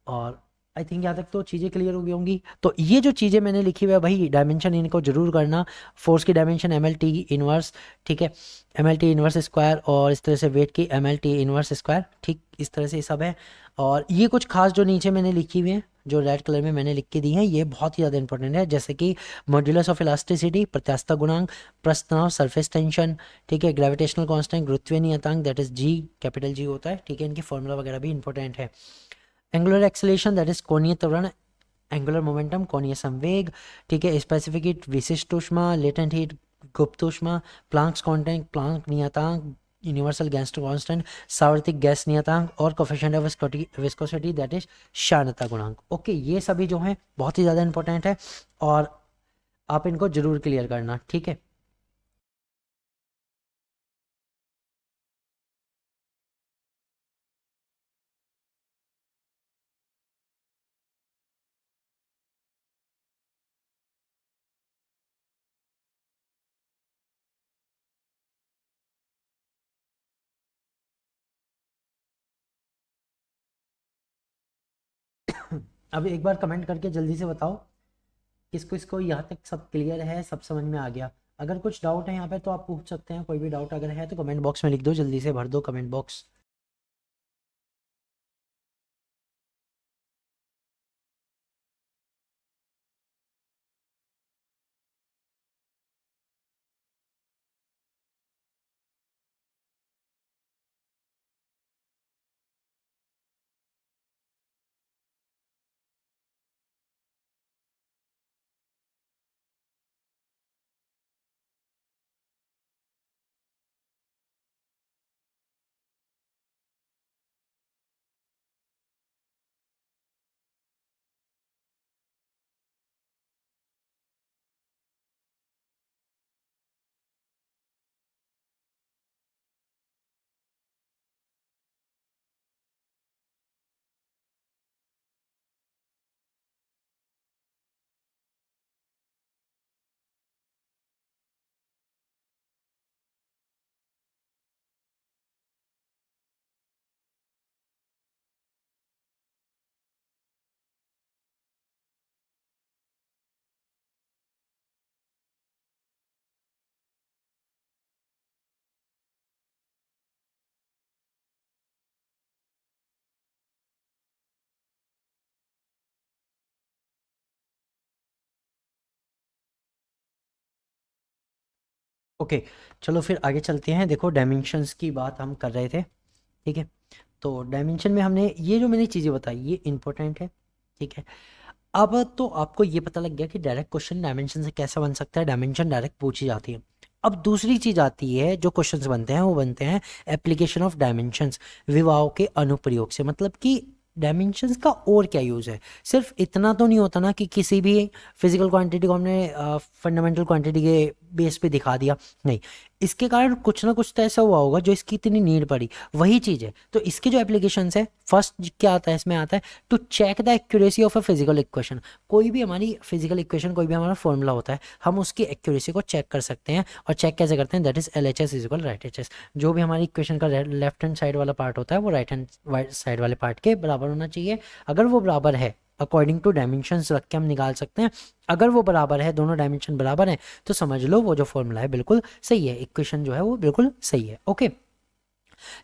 और आई थिंक यहाँ तक तो चीज़ें क्लियर हो गई होंगी। तो ये जो चीज़ें मैंने लिखी हुई है भाई, डायमेंशन इनको जरूर करना। फोर्स की dimension M L T inverse, ठीक है, M L T inverse square, और इस तरह से वेट की M L T inverse square, ठीक, इस तरह से ये सब है। और ये कुछ खास जो नीचे मैंने लिखी हुई है, जो रेड कलर में मैंने लिख के दी है, ये बहुत ही ज़्यादा इंपॉर्टेंट है। जैसे कि मॉड्यूलस ऑफ इलास्टिसिटी, प्रत्यास्थता गुणांक, प्रस्थ तनाव, सरफेस टेंशन, ठीक है, ग्रेविटेशनल कांस्टेंट, गुरुत्वीय नियतांक that is G, capital G होता है, ठीक है। इनकी फॉर्मूला वगैरह भी इंपॉर्टेंट है। एंगुलर एक्सेलेरेशन दैट इज कोणीय त्वरण, एंगुलर मोमेंटम कोणीय संवेग, ठीक है। स्पेसिफिक हीट विशिष्ट ऊष्मा, लेटेंट हीट गुप्त ऊष्मा, प्लांक्स कांस्टेंट, प्लांक नियतांक, यूनिवर्सल गैस कांस्टेंट, सार्वत्रिक गैस नियतांक, और coefficient of viscosity that is क्षारकता गुणांक। ओके, ये सभी जो हैं बहुत ही ज़्यादा इंपॉर्टेंट है, और आप इनको जरूर क्लियर करना, ठीक है। अब एक बार कमेंट करके जल्दी से बताओ किसको इसको यहाँ तक सब क्लियर है, सब समझ में आ गया। अगर कुछ डाउट है यहाँ पे तो आप पूछ सकते हैं, कोई भी डाउट अगर है तो कमेंट बॉक्स में लिख दो, जल्दी से भर दो कमेंट बॉक्स। ओके, चलो फिर आगे चलते हैं। देखो डायमेंशंस की बात हम कर रहे थे, ठीक है। तो डायमेंशन में हमने ये जो मैंने चीज़ें बताई ये इंपॉर्टेंट है, ठीक है। अब तो आपको ये पता लग गया कि डायरेक्ट क्वेश्चन डायमेंशन से कैसा बन सकता है, डायमेंशन डायरेक्ट पूछी जाती है। अब दूसरी चीज़ आती है, जो क्वेश्चंस बनते हैं वो बनते हैं एप्लीकेशन ऑफ डायमेंशंस, विवाहों के अनुप्रयोग से। मतलब कि डायमेंशंस का और क्या यूज़ है। सिर्फ इतना तो नहीं होता ना कि किसी भी फिजिकल क्वांटिटी को हमने फंडामेंटल क्वांटिटी के बेस पे दिखा दिया, नहीं। इसके कारण कुछ ना कुछ तो ऐसा हुआ होगा जो इसकी इतनी नीड पड़ी, वही चीज़ है। तो इसके जो एप्लीकेशंस है, फर्स्ट क्या आता है इसमें, आता है to check the accuracy of a physical equation. कोई भी हमारी फिजिकल इक्वेशन, कोई भी हमारा फॉर्मूला होता है, हम उसकी एक्यूरेसी को चेक कर सकते हैं। और चेक कैसे करते हैं, that is L H S is equal right H S. जो भी हमारी इक्वेशन का लेफ्ट हैंड साइड वाला पार्ट होता है वो राइट हैंड साइड वाले पार्ट के बराबर होना चाहिए। अगर वो बराबर है, अकॉर्डिंग टू डायमेंशंस रख के हम निकाल सकते हैं। अगर वो बराबर है, दोनों डायमेंशन बराबर हैं, तो समझ लो वो जो फॉर्मूला है बिल्कुल सही है, इक्वेशन जो है वो बिल्कुल सही है। ओके,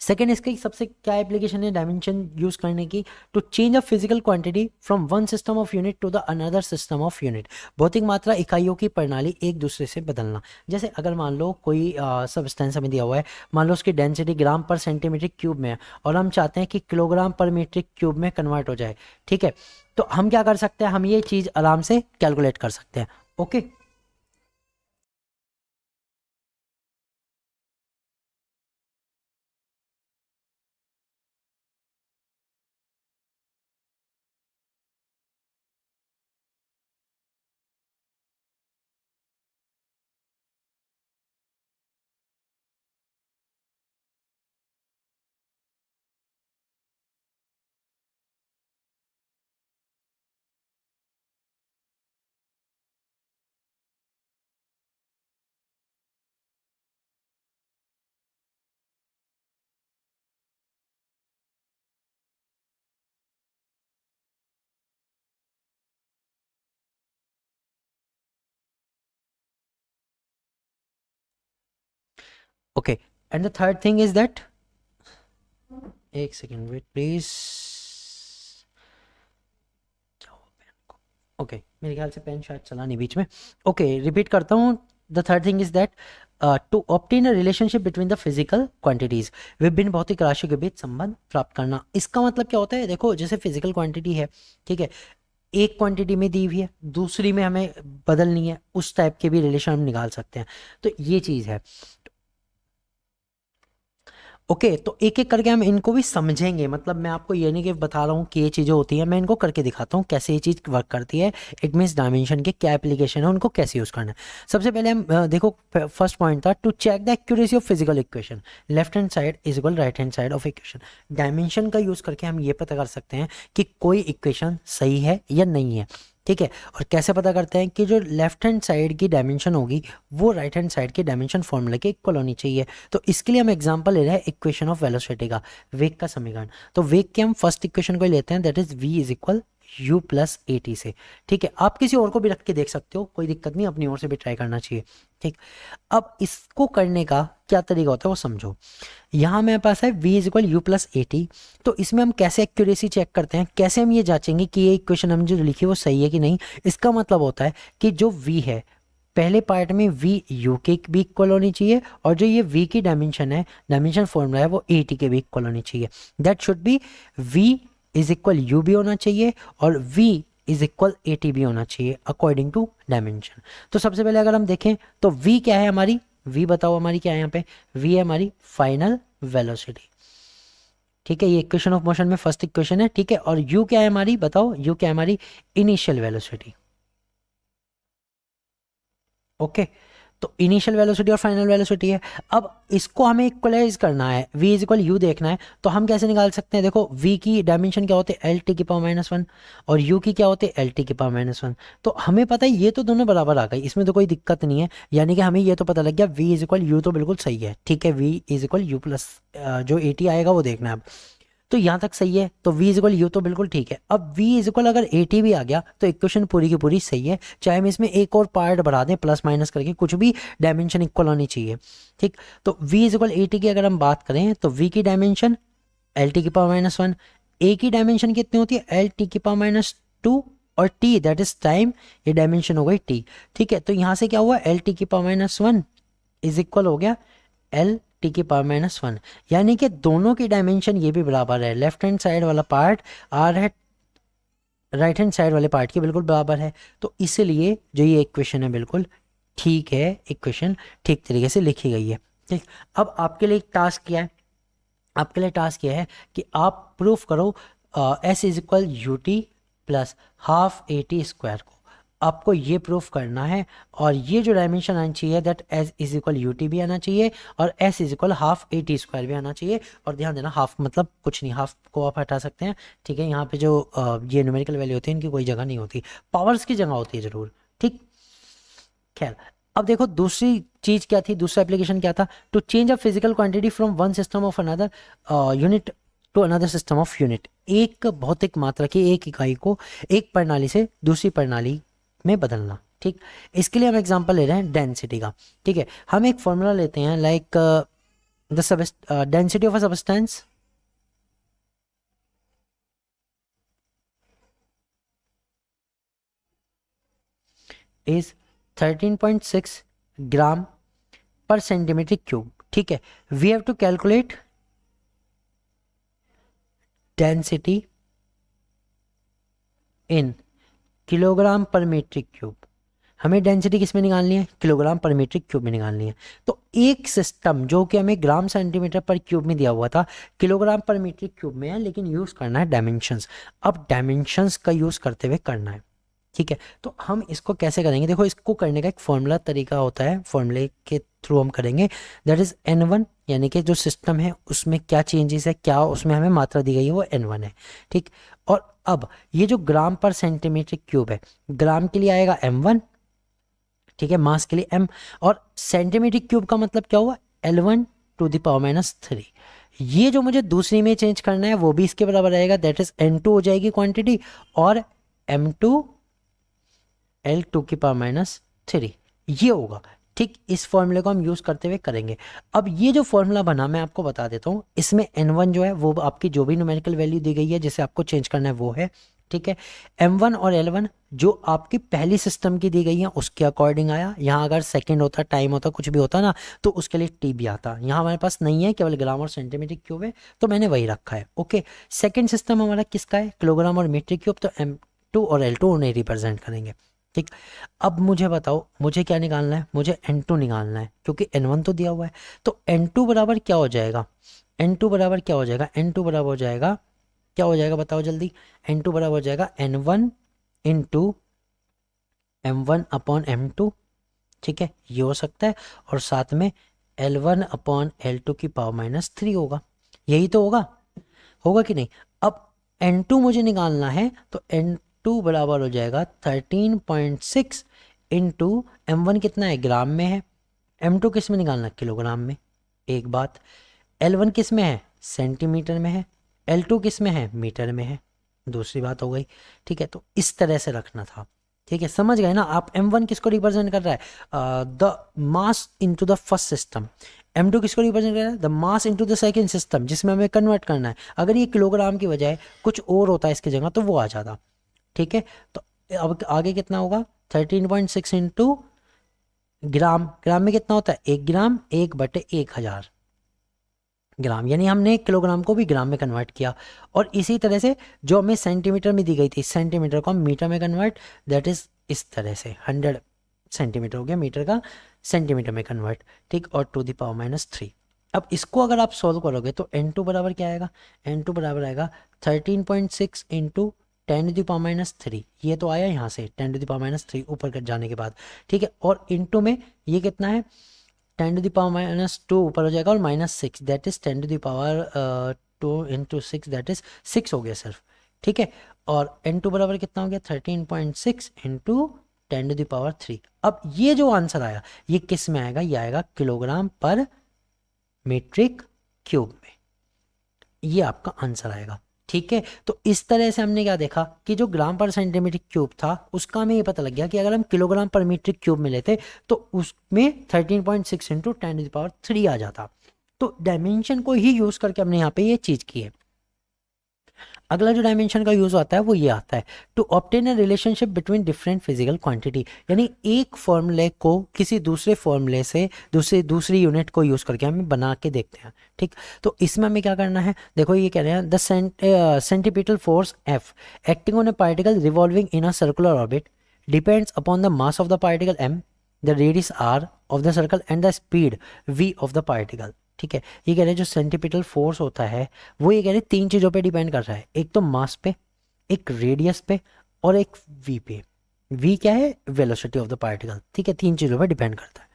सेकेंड इसकी सबसे क्या एप्लीकेशन है डायमेंशन यूज करने की, to change a physical quantity from one system of unit to the another system of unit. भौतिक मात्रा इकाइयों की प्रणाली एक दूसरे से बदलना। जैसे अगर मान लो कोई सब्सटेंस हमें दिया हुआ है, मान लो उसकी डेंसिटी ग्राम पर सेंटीमीटर क्यूब में है, और हम चाहते हैं कि किलोग्राम पर मीटर क्यूब में कन्वर्ट हो जाए, ठीक है। तो हम क्या कर सकते हैं, हम ये चीज़ आराम से कैलकुलेट कर सकते हैं। Okay, okay. And the third thing is that, एक सेकेंड वेट प्लीज। ओके, मेरे ख्याल से पेन शायद चला नहीं बीच में। ओके, रिपीट करता हूँ। The third thing is that to obtain a relationship between the physical quantities, विभिन्न भौतिक राशियों के बीच संबंध प्राप्त करना। इसका मतलब क्या होता है, देखो जैसे फिजिकल क्वांटिटी है, ठीक है, एक क्वांटिटी में दी हुई है, दूसरी में हमें बदलनी है, उस टाइप के भी रिलेशन हम निकाल सकते हैं। तो ये चीज़ है। ओके, तो एक एक करके हम इनको भी समझेंगे। मतलब मैं आपको ये नहीं कि बता रहा हूँ कि ये चीज़ें होती हैं, मैं इनको करके दिखाता हूँ कैसे ये चीज़ वर्क करती है। इट मीन्स डायमेंशन के क्या एप्लीकेशन है, उनको कैसे यूज़ करना है। सबसे पहले हम देखो, फर्स्ट पॉइंट था to check the accuracy of physical equation, left hand side is equal right hand side of equation. Dimension का यूज़ करके हम ये पता कर सकते हैं कि कोई इक्वेशन सही है या नहीं है, ठीक है। और कैसे पता करते हैं कि जो लेफ्ट हैंड साइड की डायमेंशन होगी वो राइट हैंड साइड के डायमेंशन फॉर्मूले के इक्वल होनी चाहिए। तो इसके लिए हम एग्जांपल ले रहे हैं इक्वेशन ऑफ वेलोसिटी का, वेग का समीकरण। तो वेग के हम फर्स्ट इक्वेशन को लेते हैं, that is v is equal u plus A T से, ठीक है। आप किसी और को भी रख के देख सकते हो, कोई दिक्कत नहीं, अपनी ओर से भी ट्राई करना चाहिए, ठीक। अब इसको करने का क्या तरीका होता है वो समझो। यहाँ मेरे पास है v is equal you plus A T. तो इसमें हम कैसे एक्यूरेसी चेक करते हैं, कैसे हम ये जांचेंगे कि ये इक्वेशन हम जो लिखी है वो सही है कि नहीं। इसका मतलब होता है कि जो v है, पहले पार्ट में v u के भी इक्वल होनी चाहिए, और जो ये v की डायमेंशन है, डायमेंशन फॉर्मूला है, वो ए टी के भी इक्वल होनी चाहिए। That should be v is equal you भी होना चाहिए, और v is equal A T भी होना चाहिए अकॉर्डिंग टू डायमेंशन। तो सबसे पहले अगर हम देखें तो v क्या है हमारी, v बताओ हमारी क्या है यहाँ पे, v है हमारी फाइनल वेलोसिटी, ठीक है। ये इक्वेशन ऑफ मोशन में फर्स्ट इक्वेशन है, ठीक है। और u क्या है हमारी, बताओ u क्या है हमारी, इनिशियल वेलोसिटी, ओके। तो इनिशियल वेलोसिटी और फाइनल वेलोसिटी है। अब इसको हमें इक्वलाइज करना है, v इज इक्वल यू देखना है। तो हम कैसे निकाल सकते हैं, देखो v की डायमेंशन क्या होते हैं, एल टी की पावर माइनस वन, और u की क्या होते हैं, एल टी की पावर माइनस वन। तो हमें पता है ये तो दोनों बराबर आ गई, इसमें तो कोई दिक्कत नहीं है। यानी कि हमें ये तो पता लग गया v इज इक्वल यू तो बिल्कुल सही है, ठीक है। v is equal you plus जो ए टी आएगा वो देखना है अब। तो यहाँ तक सही है, तो v इज इक्वल यू तो बिल्कुल ठीक है। अब v इज इक्वल अगर ए टी भी आ गया तो इक्वेशन पूरी की पूरी सही है। चाहे हम इसमें एक और पार्ट बढ़ा दें प्लस माइनस करके, कुछ भी डायमेंशन इक्वल होनी चाहिए, ठीक। तो v is equal A T की अगर हम बात करें तो v की डायमेंशन एल टी की पावर माइनस वन, ए की डायमेंशन कितनी होती है, एल टी की पावर माइनस टू, और t दैट इज टाइम, ये डायमेंशन हो गई t, ठीक है। तो यहाँ से क्या हुआ, एल टी की power minus one is equal हो गया एल टी की पावर माइनस 1, यानी कि दोनों की डायमेंशन ये भी बराबर है, लेफ्ट हैंड साइड वाला पार्ट आर है राइट हैंड साइड वाले पार्ट के बिल्कुल बराबर है। तो इसीलिए जो ये इक्वेशन है बिल्कुल ठीक है, इक्वेशन ठीक तरीके से लिखी गई है। ठीक, अब आपके लिए एक टास्क क्या है, आपके लिए टास्क ये है कि आप प्रूफ करो S is equal U T plus half A T square को, आपको ये प्रूफ करना है। और ये जो डायमेंशन आना चाहिए that S is equal U T भी आना चाहिए और S is equal half A T square भी आना चाहिए। और ध्यान देना हाफ मतलब कुछ नहीं, हाफ को आप हटा सकते हैं। ठीक है, यहाँ पे जो ये न्यूमेरिकल वैल्यू होती है इनकी कोई जगह नहीं होती, पावर्स की जगह होती है ज़रूर। ठीक, खैर अब देखो दूसरी चीज क्या थी, दूसरा एप्लीकेशन क्या था, to change a physical quantity from one system of another unit to another system of unit, एक भौतिक मात्रा की एक इकाई को एक प्रणाली से दूसरी प्रणाली में बदलना। ठीक, इसके लिए हम एग्जांपल ले रहे हैं डेंसिटी का। ठीक है, हम एक फॉर्मूला लेते हैं like the density of a substance is 13.6 gram per centimetre cube. ठीक है, we have to calculate density in kilogram per metre cube. हमें डेंसिटी किस में निकालनी है, किलोग्राम पर मीटर क्यूब में निकालनी है। तो एक सिस्टम जो कि हमें ग्राम सेंटीमीटर पर क्यूब में दिया हुआ था किलोग्राम पर मीटर क्यूब में है, लेकिन यूज़ करना है डायमेंशंस। अब डायमेंशंस का यूज़ करते हुए करना है। ठीक है, तो हम इसको कैसे करेंगे, देखो इसको करने का एक फॉर्मूला तरीका होता है, फॉर्मूले के थ्रू हम करेंगे। दैट इज N1, यानी कि जो सिस्टम है उसमें क्या चेंजेस है, क्या उसमें हमें मात्रा दी गई है वो N1 है। ठीक, और अब ये जो ग्राम पर सेंटीमीटर क्यूब है, ग्राम के लिए आएगा M1, ठीक है, मास के लिए M, और सेंटीमीटर क्यूब का मतलब क्या हुआ L1 to the power minus 3। ये जो मुझे दूसरी में चेंज करना है वो भी इसके बराबर रहेगा, दैट इज N2 हो जाएगी क्वांटिटी और M2 L2 की पावर माइनस 3 ये होगा। ठीक, इस फॉर्मूले को हम यूज़ करते हुए करेंगे। अब ये जो फॉर्मूला बना मैं आपको बता देता हूँ, इसमें N1 जो है वो आपकी जो भी न्यूमेरिकल वैल्यू दी गई है जिसे आपको चेंज करना है वो है। ठीक है, M1 और L1 जो आपकी पहली सिस्टम की दी गई है उसके अकॉर्डिंग आया। यहाँ अगर सेकंड होता, टाइम होता, कुछ भी होता ना तो उसके लिए टी भी आता। यहाँ हमारे पास नहीं है, केवल ग्राम और सेंटीमीटर क्यूब है तो मैंने वही रखा है। ओके, सेकेंड सिस्टम हमारा किसका है, किलोग्राम और मीटर क्यूब, तो M2 और L2 उन्हें रिप्रेजेंट करेंगे। ठीक, अब मुझे बताओ मुझे क्या निकालना है, मुझे N2 निकालना है क्योंकि N1 तो दिया हुआ है। तो N2 बराबर क्या हो जाएगा, N2 बराबर क्या हो जाएगा, N2 बराबर हो जाएगा, क्या हो जाएगा बताओ जल्दी, N2 बराबर हो जाएगा N1 into M1 upon M2। ठीक है, ये हो सकता है, और साथ में L1 अपॉन L2 की पावर माइनस 3 होगा, यही तो होगा, होगा कि नहीं। अब N2 मुझे निकालना है तो N2 बराबर हो जाएगा 13.6 इंटू M1 कितना है, ग्राम में है, M2 किस में निकालना है, किलोग्राम में, एक बात, L1 किस में है, सेंटीमीटर में है, L2 किस में है, मीटर में है, दूसरी बात हो गई। ठीक है, तो इस तरह से रखना था। ठीक है, समझ गए ना आप, M1 किसको रिप्रेजेंट कर रहा है, the mass into the first system, M2 किसको रिप्रेजेंट कर रहा है, the mass into the second system जिसमें हमें कन्वर्ट करना है। अगर ये किलोग्राम की बजाय कुछ और होता है इसकी जगह तो वो आ जाता। ठीक है, तो अब आगे कितना होगा, 13.6 इंटू ग्राम, ग्राम में कितना होता है, 1 ग्राम 1/1000 ग्राम, यानी हमने किलोग्राम को भी ग्राम में कन्वर्ट किया। और इसी तरह से जो हमें सेंटीमीटर में दी गई थी, सेंटीमीटर को हम मीटर में कन्वर्ट, दैट इज इस तरह से 100 सेंटीमीटर हो गया, मीटर का सेंटीमीटर में कन्वर्ट। ठीक, और टू द पावर माइनस 3। अब इसको अगर आप सॉल्व करोगे तो N2 बराबर क्या आएगा, N2 बराबर आएगा 13.6 into 10 to the power minus 3, ये तो आया यहाँ से 10 टू द पावर माइनस 3 ऊपर कर जाने के बाद। ठीक है, और इंटू में ये कितना है, 10 टू द पावर माइनस 2 ऊपर हो जाएगा और minus 6, that is 10 to the power 2 into 6, that is 6 हो गया सिर्फ। ठीक है, और N2 बराबर कितना हो गया, 13.6 इंटू 10 टू द पावर 3। अब ये जो आंसर आया ये किस में आएगा, ये आएगा किलोग्राम पर मीट्रिक क्यूब में, ये आपका आंसर आएगा। ठीक है, तो इस तरह से हमने क्या देखा कि जो ग्राम पर सेंटीमीटर क्यूब था उसका हमें ये पता लग गया कि अगर हम किलोग्राम पर मीटर क्यूब में लेते तो उसमें 13.6 इंटू 10 टू द पावर 3 आ जाता। तो डायमेंशन को ही यूज करके हमने यहाँ पे ये चीज की है। अगला जो डायमेंशन का यूज आता है वो ये आता है, to obtain a relationship between different physical quantity, यानी एक फॉर्मूले को किसी दूसरे फॉर्मूले से दूसरी यूनिट को यूज करके हमें बना के देखते हैं। ठीक, तो इसमें हमें क्या करना है, देखो ये कह रहे हैं the centripetal force F acting on a particle revolving in a circular orbit depends upon the mass of the particle m, the radius r of the circle and the speed v of the particle. ठीक है, ये कह रहे हैं जो centripetal force होता है वो ये कह रहे हैं 3 चीज़ों पे डिपेंड कर रहा है, एक तो मास पे, एक रेडियस पे और एक v पे। v क्या है, वेलोसिटी ऑफ द पार्टिकल। ठीक है, 3 चीज़ों पे डिपेंड करता है।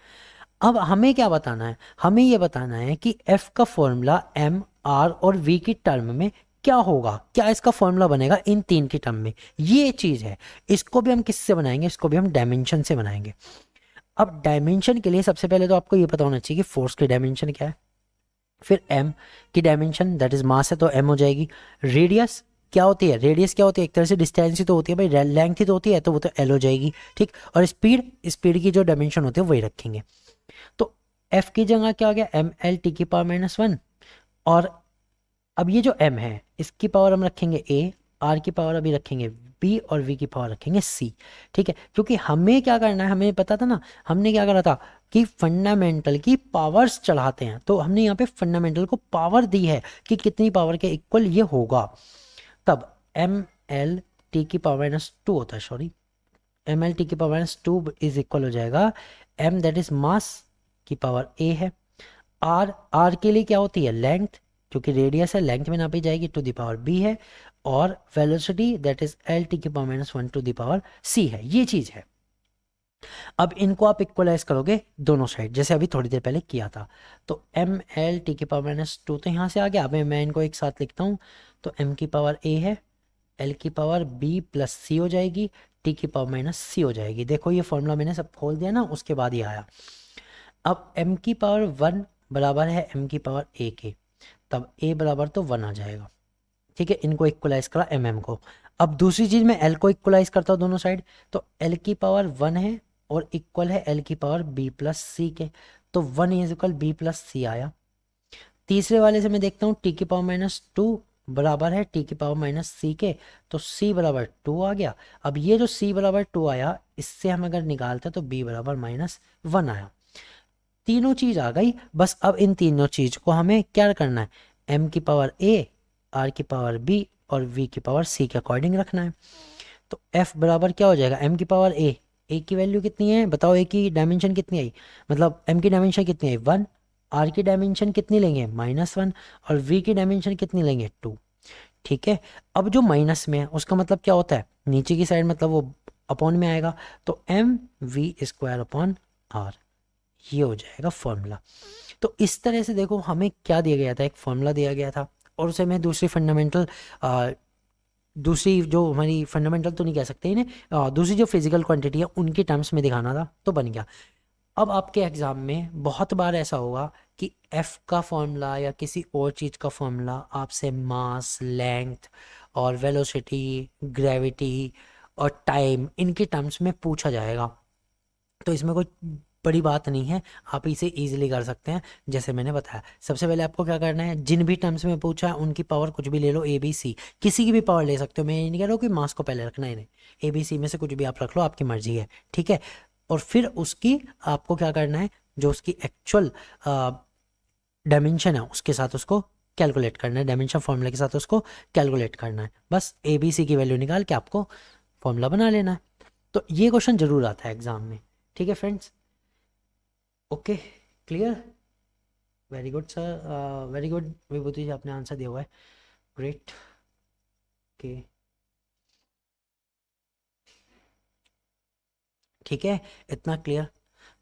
अब हमें क्या बताना है, हमें ये बताना है कि f का फॉर्मूला m r और v की टर्म में क्या होगा, क्या इसका फॉर्मूला बनेगा इन 3 की टर्म में, ये चीज़ है। इसको भी हम किससे बनाएंगे, इसको भी हम डायमेंशन से बनाएंगे। अब डायमेंशन के लिए सबसे पहले तो आपको ये पता होना चाहिए कि फोर्स की डायमेंशन क्या है, फिर m की डायमेंशन दैट इज मास है तो m हो जाएगी। रेडियस क्या होती है, रेडियस क्या होती है, एक तरह से डिस्टेंस ही तो होती है भाई, लेंथ ही तो होती है, तो वो तो l हो जाएगी। ठीक, और स्पीड, स्पीड की जो डायमेंशन होती है वही रखेंगे। तो f की जगह क्या आ गया, एम एल टी की पावर -1, और अब ये जो m है इसकी पावर हम रखेंगे a, r की पावर अभी रखेंगे b और v की पावर रखेंगे c। ठीक है, क्योंकि हमें क्या करना है, हमें पता था ना, हमने क्या करा था कि फंडामेंटल की पावर्स चढ़ाते हैं, तो हमने यहाँ पे फंडामेंटल को पावर दी है कि कितनी पावर के इक्वल ये होगा। तब एम एल टी की पावर -2 होता है, सॉरी एम एल टी की पावर -2 इज इक्वल हो जाएगा m दैट इज मास की पावर a है, r के लिए क्या होती है लेंथ, क्योंकि रेडियस है लेंथ में नापी जाएगी, टू द पावर b है, और velocity that is L T की power -1 to the power c है, ये चीज है। अब इनको आप इक्वलाइज करोगे दोनों साइड, जैसे अभी थोड़ी देर पहले किया था, तो एम एल टी की पावर -2 तो यहाँ से आ गया। अब मैं इनको एक साथ लिखता हूँ, तो m की पावर a है, l की पावर b प्लस c हो जाएगी, t की पावर -c हो जाएगी। देखो ये फॉर्मूला मैंने सब खोल दिया ना, उसके बाद ही आया। अब m की पावर 1 बराबर है m की पावर a के, तब a बराबर तो 1 आ जाएगा। ठीक है, इनको इक्वलाइज करा mm को। अब दूसरी चीज मैं l को इक्वलाइज करता हूँ दोनों साइड, तो l की पावर 1 है और इक्वल है l की पावर b प्लस c के, तो 1 is equal b plus c आया। तीसरे वाले से मैं देखता हूँ t की पावर -2 बराबर है t की पावर -c के, तो c बराबर 2 आ गया। अब ये जो c बराबर 2 आया, इससे हम अगर निकालते तो b बराबर -1 आया। तीनों चीज आ गई, बस अब इन तीनों चीज को हमें क्या करना है, m की पावर a, r की पावर b और v की पावर c के अकॉर्डिंग रखना है। तो f बराबर क्या हो जाएगा, m की पावर a की वैल्यू कितनी है बताओ, a की डायमेंशन कितनी आई, मतलब m की डायमेंशन कितनी आई 1, r की डायमेंशन कितनी लेंगे -1, और v की डायमेंशन कितनी लेंगे 2। ठीक है, अब जो माइनस में है उसका मतलब क्या होता है, नीचे की साइड मतलब वो अपॉन में आएगा, तो M V square upon R, ये हो जाएगा फॉर्मूला। तो इस तरह से देखो हमें क्या दिया गया था, एक फॉर्मूला दिया गया था, और उसे मैं दूसरी फंडामेंटल दूसरी जो हमारी फंडामेंटल तो नहीं कह सकते इन्हें, दूसरी जो फिजिकल क्वांटिटी है उनके टर्म्स में दिखाना था, तो बन गया। अब आपके एग्जाम में बहुत बार ऐसा होगा कि एफ का फॉर्मूला या किसी और चीज़ का फॉर्मूला आपसे मास, लेंथ और वेलोसिटी, ग्रेविटी और टाइम, इनके टर्म्स में पूछा जाएगा। तो इसमें कोई बड़ी बात नहीं है, आप इसे इजीली कर सकते हैं। जैसे मैंने बताया, सबसे पहले आपको क्या करना है, जिन भी टर्म्स में पूछा है उनकी पावर कुछ भी ले लो, ए बी सी, किसी की भी पावर ले सकते हो। मैं ये नहीं कह रहा हूँ कि मास को पहले रखना ही नहीं, ए बी सी में से कुछ भी आप रख लो, आपकी मर्जी है। ठीक है, और फिर उसकी आपको क्या करना है, जो उसकी एक्चुअल डायमेंशन है उसके साथ उसको कैलकुलेट करना है, डायमेंशन फॉर्मूला के साथ उसको कैलकुलेट करना है। बस ए बी सी की वैल्यू निकाल के आपको फॉर्मूला बना लेना है। तो ये क्वेश्चन जरूर आता है एग्जाम में। ठीक है friends, okay clear, very good sir, very good Vibhuti ji, आपने आंसर दिया हुआ है, ग्रेट। ओके ठीक है, इतना क्लियर।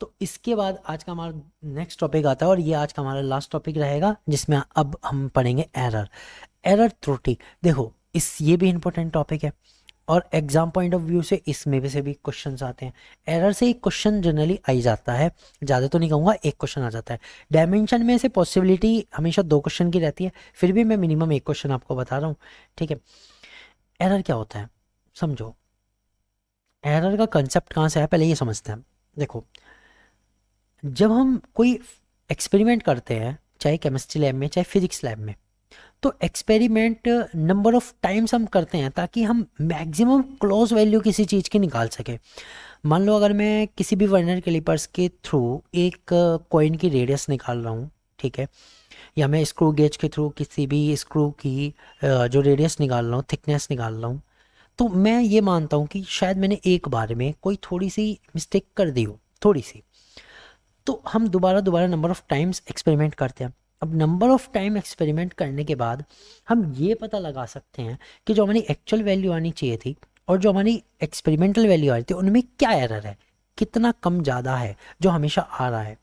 तो इसके बाद आज का हमारा नेक्स्ट टॉपिक आता है, और ये आज का हमारा लास्ट टॉपिक रहेगा, जिसमें अब हम पढ़ेंगे एरर, एरर त्रुटि। देखो ये भी इंपॉर्टेंट टॉपिक है, और एग्जाम पॉइंट ऑफ व्यू से इसमें भी से भी क्वेश्चंस आते हैं। एरर से एक क्वेश्चन जनरली आ ही जाता है, ज़्यादा तो नहीं कहूँगा, एक क्वेश्चन आ जाता है। डायमेंशन में से पॉसिबिलिटी हमेशा 2 क्वेश्चन की रहती है, फिर भी मैं मिनिमम एक क्वेश्चन आपको बता रहा हूँ। ठीक है, एरर क्या होता है समझो, एरर का कंसेप्ट कहाँ से है पहले ये समझते हैं। देखो, जब हम कोई एक्सपेरिमेंट करते हैं, चाहे केमिस्ट्री लैब में चाहे फिजिक्स लैब में, तो एक्सपेरिमेंट नंबर ऑफ टाइम्स हम करते हैं ताकि हम मैक्सिमम क्लोज वैल्यू किसी चीज़ की निकाल सकें। मान लो अगर मैं किसी भी वर्नियर कैलिपर्स के थ्रू एक कॉइन की रेडियस निकाल रहा हूँ, ठीक है, या मैं स्क्रू गेज के थ्रू किसी भी स्क्रू की जो रेडियस निकाल रहा हूँ, थिकनेस निकाल रहा हूँ, तो मैं ये मानता हूँ कि शायद मैंने एक बार में कोई थोड़ी सी मिस्टेक कर दी हो, थोड़ी सी। तो हम दोबारा दोबारा नंबर ऑफ टाइम्स एक्सपेरिमेंट करते हैं। अब नंबर ऑफ टाइम एक्सपेरिमेंट करने के बाद हम ये पता लगा सकते हैं कि जो हमारी एक्चुअल वैल्यू आनी चाहिए थी और जो हमारी एक्सपेरिमेंटल वैल्यू आ रही थी उनमें क्या एरर है, कितना कम ज़्यादा है जो हमेशा आ रहा है।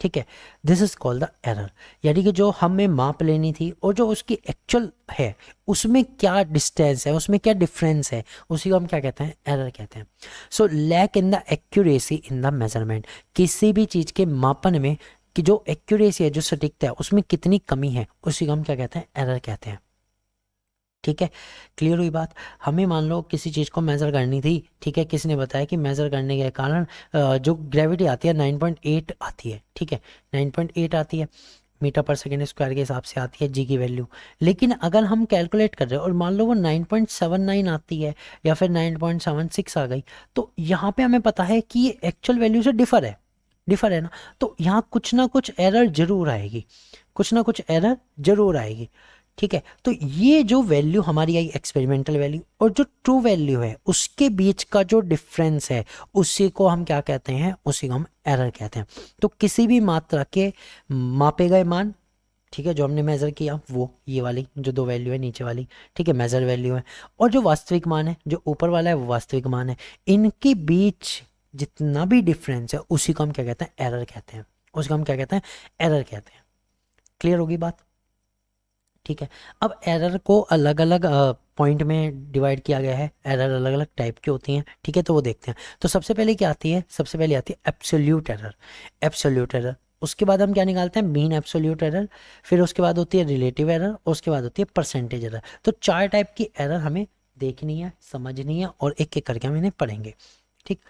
ठीक है, this is called the error. यानी कि जो हमें माप लेनी थी और जो उसकी एक्चुअल है उसमें क्या डिस्टेंस है, उसमें क्या डिफरेंस है, उसी को हम क्या कहते हैं, एरर कहते हैं। So lack in the accuracy in the measurement, किसी भी चीज़ के मापन में कि जो एक्यूरेसी है, जो सटीकता है, उसमें कितनी कमी है, उसी को हम क्या कहते हैं, एरर कहते हैं। ठीक है, क्लियर हुई बात। हमें मान लो किसी चीज़ को मेज़र करनी थी, ठीक है, किसी ने बताया कि मेज़र करने के कारण जो ग्रेविटी आती है 9.8 आती है, ठीक है, 9.8 आती है मीटर पर सेकेंड स्क्वायर के हिसाब से आती है जी की वैल्यू। लेकिन अगर हम कैलकुलेट कर रहे हैं और मान लो वो 9.79 आती है या फिर 9.76 आ गई, तो यहाँ पे हमें पता है कि ये एक्चुअल वैल्यू से डिफ़र है ना, तो यहाँ कुछ ना कुछ एरर जरूर आएगी, कुछ ना कुछ एरर जरूर आएगी। ठीक है, तो ये जो वैल्यू हमारी आई एक्सपेरिमेंटल वैल्यू और जो ट्रू वैल्यू है उसके बीच का जो डिफरेंस है उसी को हम क्या कहते हैं, उसी को हम एरर कहते हैं। तो किसी भी मात्रा के मापे गए मान, ठीक है, जो हमने मेज़र किया वो ये वाली जो दो वैल्यू है नीचे वाली, ठीक है, मेज़र वैल्यू है, और जो वास्तविक मान है जो ऊपर वाला है वो वास्तविक मान है, इनके बीच जितना भी डिफरेंस है उसी को हम क्या कहते हैं, एरर कहते हैं, उसको हम क्या कहते हैं, एरर कहते हैं। क्लियर होगी बात। ठीक है, अब एरर को अलग अलग पॉइंट में डिवाइड किया गया है, एरर अलग अलग टाइप की होती हैं, ठीक है, तो वो देखते हैं। तो सबसे पहले क्या आती है, सबसे पहले आती है एब्सोल्यूट एरर, एब्सोल्यूट एरर। उसके बाद हम क्या निकालते हैं, मीन एब्सोल्यूट एरर, फिर उसके बाद होती है रिलेटिव एरर, उसके बाद होती है परसेंटेज एरर। तो 4 टाइप की एरर हमें देखनी है, समझनी है और एक एक करके हम इन्हें पढ़ेंगे। ठीक,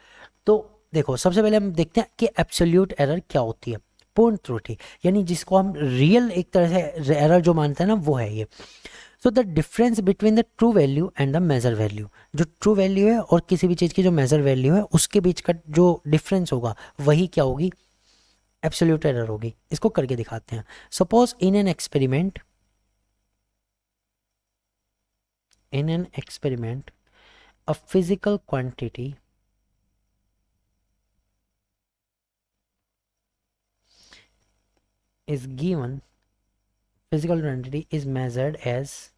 तो देखो सबसे पहले हम देखते हैं कि एब्सोल्यूट एरर क्या होती है। पूर्ण त्रुटि, यानी जिसको हम रियल एक तरह से एरर जो मानते हैं ना, वो है ये। So the difference between the true value and the measure value, जो ट्रू वैल्यू है और किसी भी चीज़ की जो मेजर वैल्यू है उसके बीच का जो डिफरेंस होगा वही क्या होगी, एब्सोल्यूट एरर होगी। इसको करके दिखाते हैं। Suppose in an experiment, a physical quantity is given, physical quantity is measured as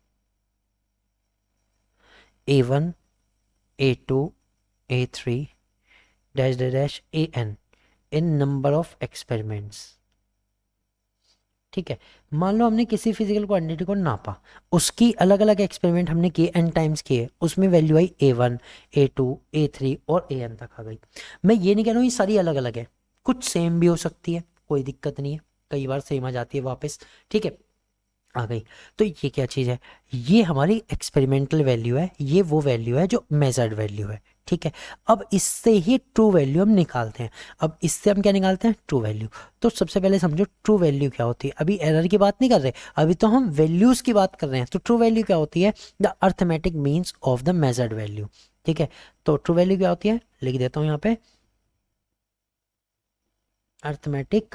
a1 a2 a3 dash dash dash an in number of experiments। ठीक है, मान लो हमने किसी फिजिकल क्वांटिटी को नापा, उसकी अलग अलग एक्सपेरिमेंट हमने किए, n टाइम्स किए, उसमें वैल्यू आई a1 a2 a3 और an तक आ गई। मैं ये नहीं कह रहा हूँ ये सारी अलग अलग है, कुछ सेम भी हो सकती है, कोई दिक्कत नहीं है, कई बार सेम आ जाती है वापस, ठीक है, आ गई। तो ये क्या चीज़ है, ये हमारी एक्सपेरिमेंटल वैल्यू है, ये वो वैल्यू है जो मेजर्ड वैल्यू है। ठीक है, अब इससे ही ट्रू वैल्यू हम निकालते हैं। अब इससे हम क्या निकालते हैं, ट्रू वैल्यू। तो सबसे पहले समझो ट्रू वैल्यू क्या होती है। अभी एरर की बात नहीं कर रहे, अभी तो हम वैल्यूज़ की बात कर रहे हैं। तो ट्रू वैल्यू क्या होती है, the arithmetic means of the measured value. ठीक है, तो ट्रू वैल्यू क्या होती है, लिख देता हूँ यहाँ पे, arithmetic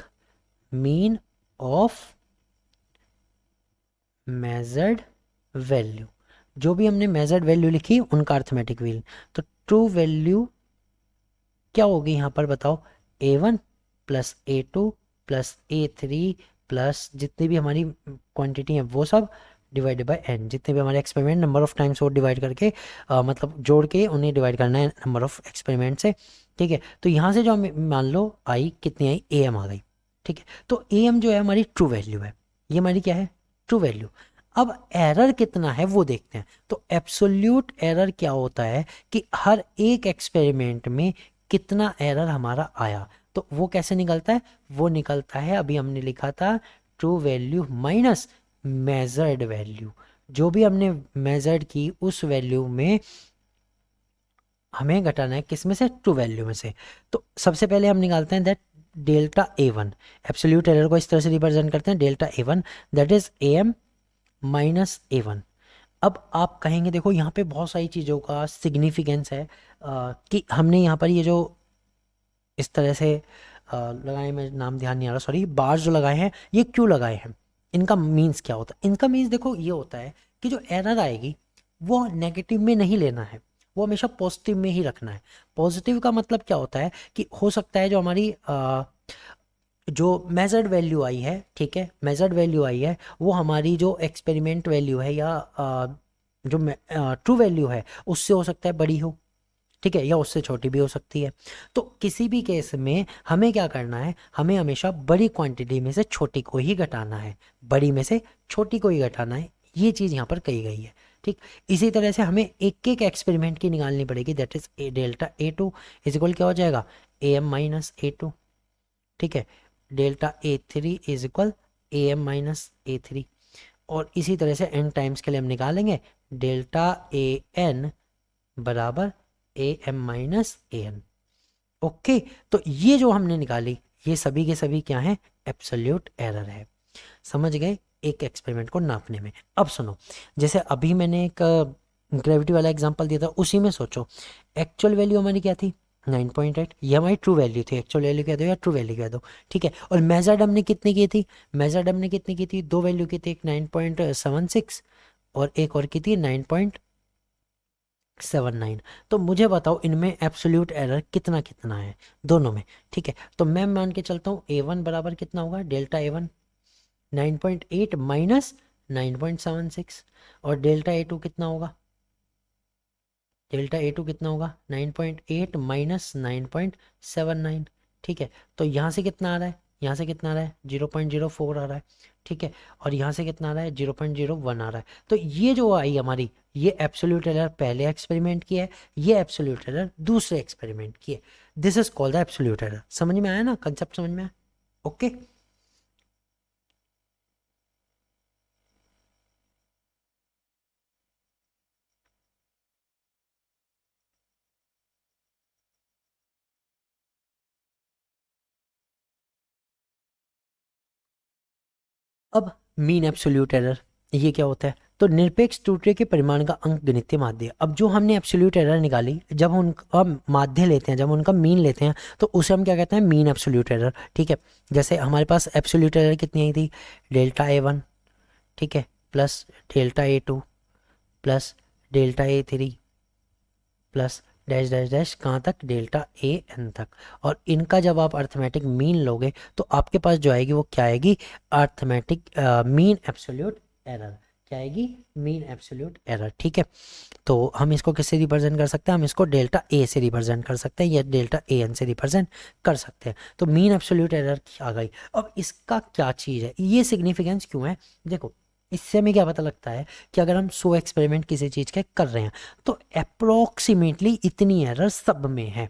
mean of measured value. जो भी हमने मेजर्ड वैल्यू लिखी उनका अर्थमेटिक मीन। तो ट्रू वैल्यू क्या होगी यहाँ पर बताओ, a1 plus a2 plus a3 plus जितनी भी हमारी क्वांटिटी है वो सब डिवाइडेड बाय n, जितने भी हमारे एक्सपेरिमेंट नंबर ऑफ टाइम्स वो डिवाइड करके मतलब जोड़ के उन्हें डिवाइड करना है नंबर ऑफ एक्सपेरिमेंट से। ठीक है, तो यहाँ से जो हमें मान लो आई कितनी आई, am आ गई। ठीक है, तो am जो है हमारी ट्रू वैल्यू है, ये हमारी क्या है, ट्रू वैल्यू। अब एरर कितना है वो देखते हैं। तो एब्सोल्यूट एरर क्या होता है कि हर एक एक्सपेरिमेंट में कितना एरर हमारा आया, तो वो कैसे निकलता है, वो निकलता है, अभी हमने लिखा था, true value minus measured value. जो भी हमने मेजर्ड की उस वैल्यू में हमें घटाना है, किस में से, ट्रू वैल्यू में से। तो सबसे पहले हम निकालते हैं that delta a1, absolute error को इस तरह से रिप्रेजेंट करते हैं, delta a1 that is am minus A1। अब आप कहेंगे देखो यहाँ पे बहुत सारी चीज़ों का सिग्निफिकेंस है कि हमने यहाँ पर ये जो इस तरह से लगाए, मैं नाम ध्यान नहीं आ रहा, सॉरी, बार जो लगाए हैं ये क्यों लगाए हैं, इनका मीन्स क्या होता है। इनका मीन्स देखो ये होता है कि जो एरर आएगी वो नेगेटिव में नहीं लेना है, वो हमेशा पॉजिटिव में ही रखना है। पॉजिटिव का मतलब क्या होता है कि हो सकता है जो हमारी जो मेजर्ड वैल्यू आई है, ठीक है, मेजर्ड वैल्यू आई है वो हमारी जो एक्सपेरिमेंट वैल्यू है या जो ट्रू वैल्यू है उससे हो सकता है बड़ी हो, ठीक है, या उससे छोटी भी हो सकती है। तो किसी भी केस में हमें क्या करना है, हमें हमेशा बड़ी क्वांटिटी में से छोटी को ही घटाना है, बड़ी में से छोटी को ही घटाना है, ये चीज़ यहाँ पर कही गई है। ठीक, इसी तरह से हमें एक एक एक्सपेरिमेंट की निकालनी पड़ेगी, that is a delta A2 is equal क्या हो जाएगा, AM माइनस A2, ठीक है, delta A3 is equal AM minus A3, और इसी तरह से n टाइम्स के लिए हम निकालेंगे डेल्टा AN बराबर AM माइनस AN। ओके, तो ये जो हमने निकाली ये सभी के सभी क्या है, एब्सोल्यूट एरर है। समझ गए एक एक्सपेरिमेंट को नापने में। अब सुनो, जैसे अभी मैंने एक ग्रेविटी वाला एग्जांपल दिया था, उसी में सोचो एक्चुअल वैल्यू हमारी क्या थी 9.8, ये हमारी ट्रू वैल्यू थी, एक्चुअल वैल्यू कह दो या ट्रू वैल्यू कह दो, ठीक है। और मेजर्ड हमने कितनी की थी, मेजर्ड हमने कितनी की थी, दो वैल्यू की थी, एक 9.76 और एक और की थी 9.79। तो मुझे बताओ इनमें एब्सोल्यूट एरर कितना कितना है दोनों में, ठीक है। तो मैं मान के चलता हूँ A1 बराबर कितना होगा, डेल्टा A1 9.8 माइनस 9.76, और डेल्टा A2 कितना होगा, डेल्टा A2 कितना होगा 9.8 माइनस 9.79, ठीक है। तो यहाँ से कितना आ रहा है, यहाँ से कितना आ रहा है 0.04 आ रहा है, ठीक है, और यहाँ से कितना आ रहा है 0.01 आ रहा है। तो ये जो आई हमारी, ये एब्सोल्यूट एरर पहले एक्सपेरिमेंट की है, ये एब्सोल्यूट एरर दूसरे एक्सपेरिमेंट की है। This is called the absolute error. समझ में आया ना, कंसेप्ट समझ में आया, ओके। अब मीन एब्सोल्यूट एरर ये क्या होता है, तो निरपेक्ष त्रुटि के परिमाण का अंक गणितीय माध्य। अब जो हमने एब्सोल्यूट एरर निकाली, जब उनका माध्य लेते हैं, जब उनका मीन लेते हैं, तो उसे हम क्या कहते हैं, मीन एब्सोल्यूट एरर, ठीक है। जैसे हमारे पास एब्सोल्यूट एरर कितनी आई थी, डेल्टा A1, ठीक है, plus delta A2 plus delta A3 plus dash dash dash कहाँ तक, डेल्टा AN तक। और इनका जब आप अर्थमेटिक मीन लोगे तो आपके पास जो आएगी वो क्या आएगी, अर्थमेटिक मीन एब्सोल्यूट एरर, क्या आएगी, मीन एब्सोल्यूट एरर, ठीक है। तो हम इसको किससे रिप्रेजेंट कर सकते हैं, हम इसको डेल्टा A से रिप्रेजेंट कर सकते हैं या डेल्टा AN से रिप्रेजेंट कर सकते हैं। तो मीन एब्सोल्यूट एरर आ गई। अब इसका क्या चीज़ है, ये सिग्निफिकेंस क्यों है, देखो इससे हमें क्या पता लगता है कि अगर हम 100 एक्सपेरिमेंट किसी चीज़ के कर रहे हैं तो अप्रोक्सीमेटली इतनी एरर सब में है,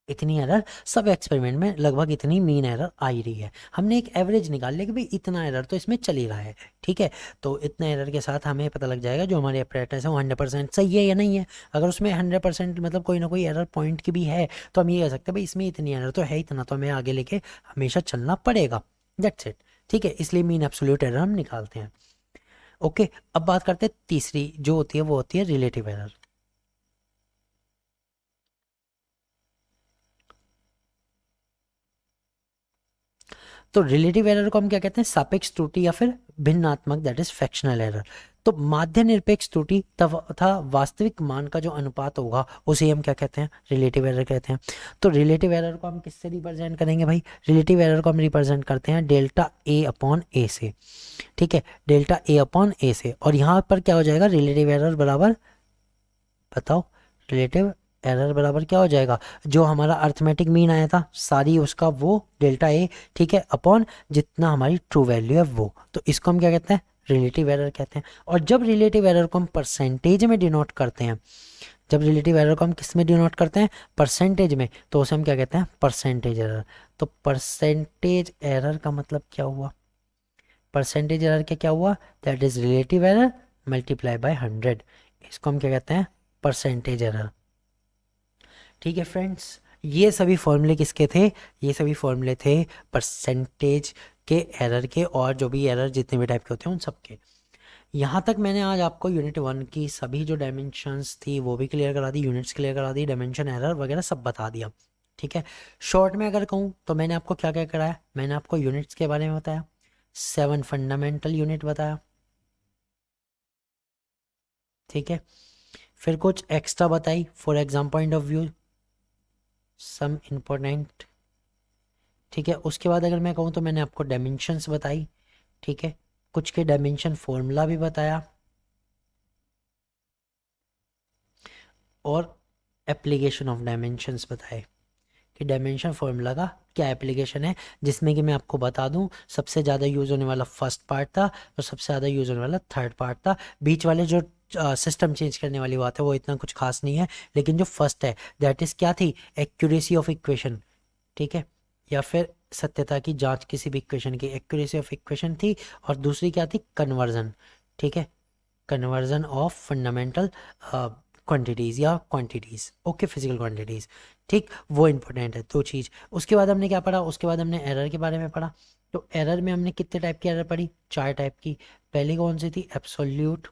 इतनी एरर सब एक्सपेरिमेंट में लगभग इतनी मीन एरर आ ही रही है। हमने एक एवरेज निकाल लिया कि भाई इतना एरर तो इसमें चल ही रहा है, ठीक है। तो इतना एरर के साथ हमें पता लग जाएगा जो हमारे अपरेटस है वो 100% सही है या नहीं है। अगर उसमें 100% मतलब कोई ना कोई एरर पॉइंट की भी है तो हम ये कह सकते हैं भाई इसमें इतनी एरर तो है, इतना तो हमें आगे लेके हमेशा चलना पड़ेगा, दैट्स इट, ठीक है। इसलिए मीन एब्सोल्यूट एरर हम निकालते हैं, ओके। अब बात करते हैं तीसरी जो होती है, वो होती है रिलेटिव एरर। तो रिलेटिव एरर को हम क्या कहते हैं, सापेक्ष त्रुटि या फिर भिन्नात्मक, दैट इज फ्रैक्शनल एरर। तो माध्य निरपेक्ष त्रुटि तथा वास्तविक मान का जो अनुपात होगा उसे हम क्या कहते हैं, रिलेटिव एरर कहते हैं। तो रिलेटिव एरर को हम किससे रिप्रेजेंट करेंगे भाई, रिलेटिव एरर को हम रिप्रेजेंट करते हैं डेल्टा A/A से, ठीक है, डेल्टा A/A से। और यहाँ पर क्या हो जाएगा, रिलेटिव एरर बराबर, बताओ, रिलेटिव एरर बराबर क्या हो जाएगा, जो हमारा अर्थमेटिक मीन आया था सारी उसका वो डेल्टा A, ठीक है, अपॉन जितना हमारी ट्रू वैल्यू है वो। तो इसको हम क्या कहते हैं, रिलेटिव एरर कहते हैं। और जब रिलेटिव एरर को हम परसेंटेज में डिनोट करते हैं, जब रिलेटिव एरर को हम किस में डिनोट करते हैं, परसेंटेज में, तो उसे हम क्या कहते हैं, परसेंटेज एरर। तो परसेंटेज एरर का मतलब क्या हुआ, परसेंटेज एरर क्या हुआ, that is relative error multiply by 100, इसको हम क्या कहते हैं, परसेंटेज एरर, ठीक है फ्रेंड्स। ये सभी फॉर्मूले किसके थे, ये सभी फॉर्मूले थे परसेंटेज के एरर के, और जो भी एरर जितने भी टाइप के होते हैं उन सब के। यहाँ तक मैंने आज आपको यूनिट 1 की सभी जो डायमेंशंस थी वो भी क्लियर करा दी, यूनिट्स क्लियर करा दी, डायमेंशन एरर वगैरह सब बता दिया। ठीक है, शॉर्ट में अगर कहूँ तो मैंने आपको क्या क्या कराया, मैंने आपको यूनिट्स के बारे में बताया, 7 फंडामेंटल यूनिट बताया। ठीक है, फिर कुछ एक्स्ट्रा बताई for exam point of view, some important. ठीक है, उसके बाद अगर मैं कहूँ तो मैंने आपको डायमेंशंस बताई। ठीक है, कुछ के डायमेंशन फॉर्मूला भी बताया और एप्लीकेशन ऑफ डायमेंशंस बताए कि डायमेंशन फॉर्मूला का क्या एप्लीकेशन है, जिसमें कि मैं आपको बता दूं सबसे ज़्यादा यूज़ होने वाला फर्स्ट पार्ट था और सबसे ज़्यादा यूज़ होने वाला थर्ड पार्ट था। बीच वाले जो सिस्टम चेंज करने वाली बात है वो इतना कुछ खास नहीं है, लेकिन जो फर्स्ट है दैट इज़ क्या थी, एक्यूरेसी ऑफ इक्वेशन। ठीक है, या फिर सत्यता की जांच किसी भी इक्वेशन की, एक्यूरेसी ऑफ इक्वेशन थी। और दूसरी क्या थी, कन्वर्जन। ठीक है, कन्वर्जन ऑफ फंडामेंटल क्वांटिटीज़ या क्वांटिटीज़, ओके, फिजिकल क्वांटिटीज़। ठीक, वो इंपॉर्टेंट है दो चीज़। उसके बाद हमने क्या पढ़ा, उसके बाद हमने एरर के बारे में पढ़ा। तो एरर में हमने कितने टाइप की एरर पढ़ी, 4 टाइप की। पहली कौन सी थी, एब्सोल्यूट।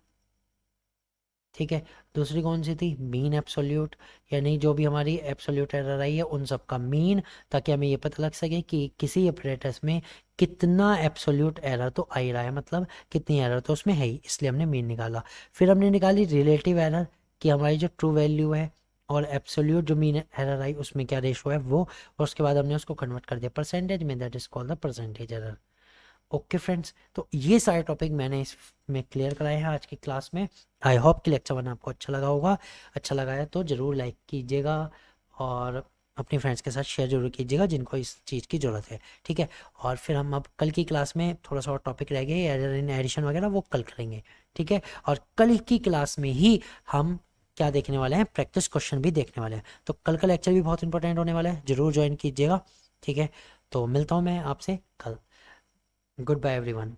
ठीक है, दूसरी कौन सी थी, मीन एब्सोल्यूट, यानी जो भी हमारी एब्सोल्यूट एरर आई है उन सब का मीन, ताकि हमें ये पता लग सके कि किसी अपरेटस में कितना एब्सोल्यूट एरर तो आ ही रहा है, मतलब कितनी एरर तो उसमें है ही, इसलिए हमने मीन निकाला। फिर हमने निकाली रिलेटिव एरर, कि हमारी जो ट्रू वैल्यू है और एब्सोल्यूट जो मीन एरर आई उसमें क्या रेशो है वो, और उसके बाद हमने उसको कन्वर्ट कर दिया परसेंटेज में, that is called the percentage error. Okay friends, तो ये सारे टॉपिक मैंने इसमें क्लियर कराए हैं आज की क्लास में। आई होप कि लेक्चर 1 आपको अच्छा लगा होगा। अच्छा लगा है तो ज़रूर लाइक कीजिएगा और अपने फ्रेंड्स के साथ शेयर जरूर कीजिएगा जिनको इस चीज़ की ज़रूरत है। ठीक है, और फिर हम अब कल की क्लास में थोड़ा सा और टॉपिक रह गए एरर इन एडिशन वगैरह, वो कल करेंगे। ठीक है, और कल की क्लास में ही हम क्या देखने वाले हैं, प्रैक्टिस क्वेश्चन भी देखने वाले हैं। तो कल का लेक्चर भी बहुत इंपॉर्टेंट होने वाला है, ज़रूर ज्वाइन कीजिएगा। ठीक है, तो मिलता हूँ मैं आपसे कल। Goodbye everyone.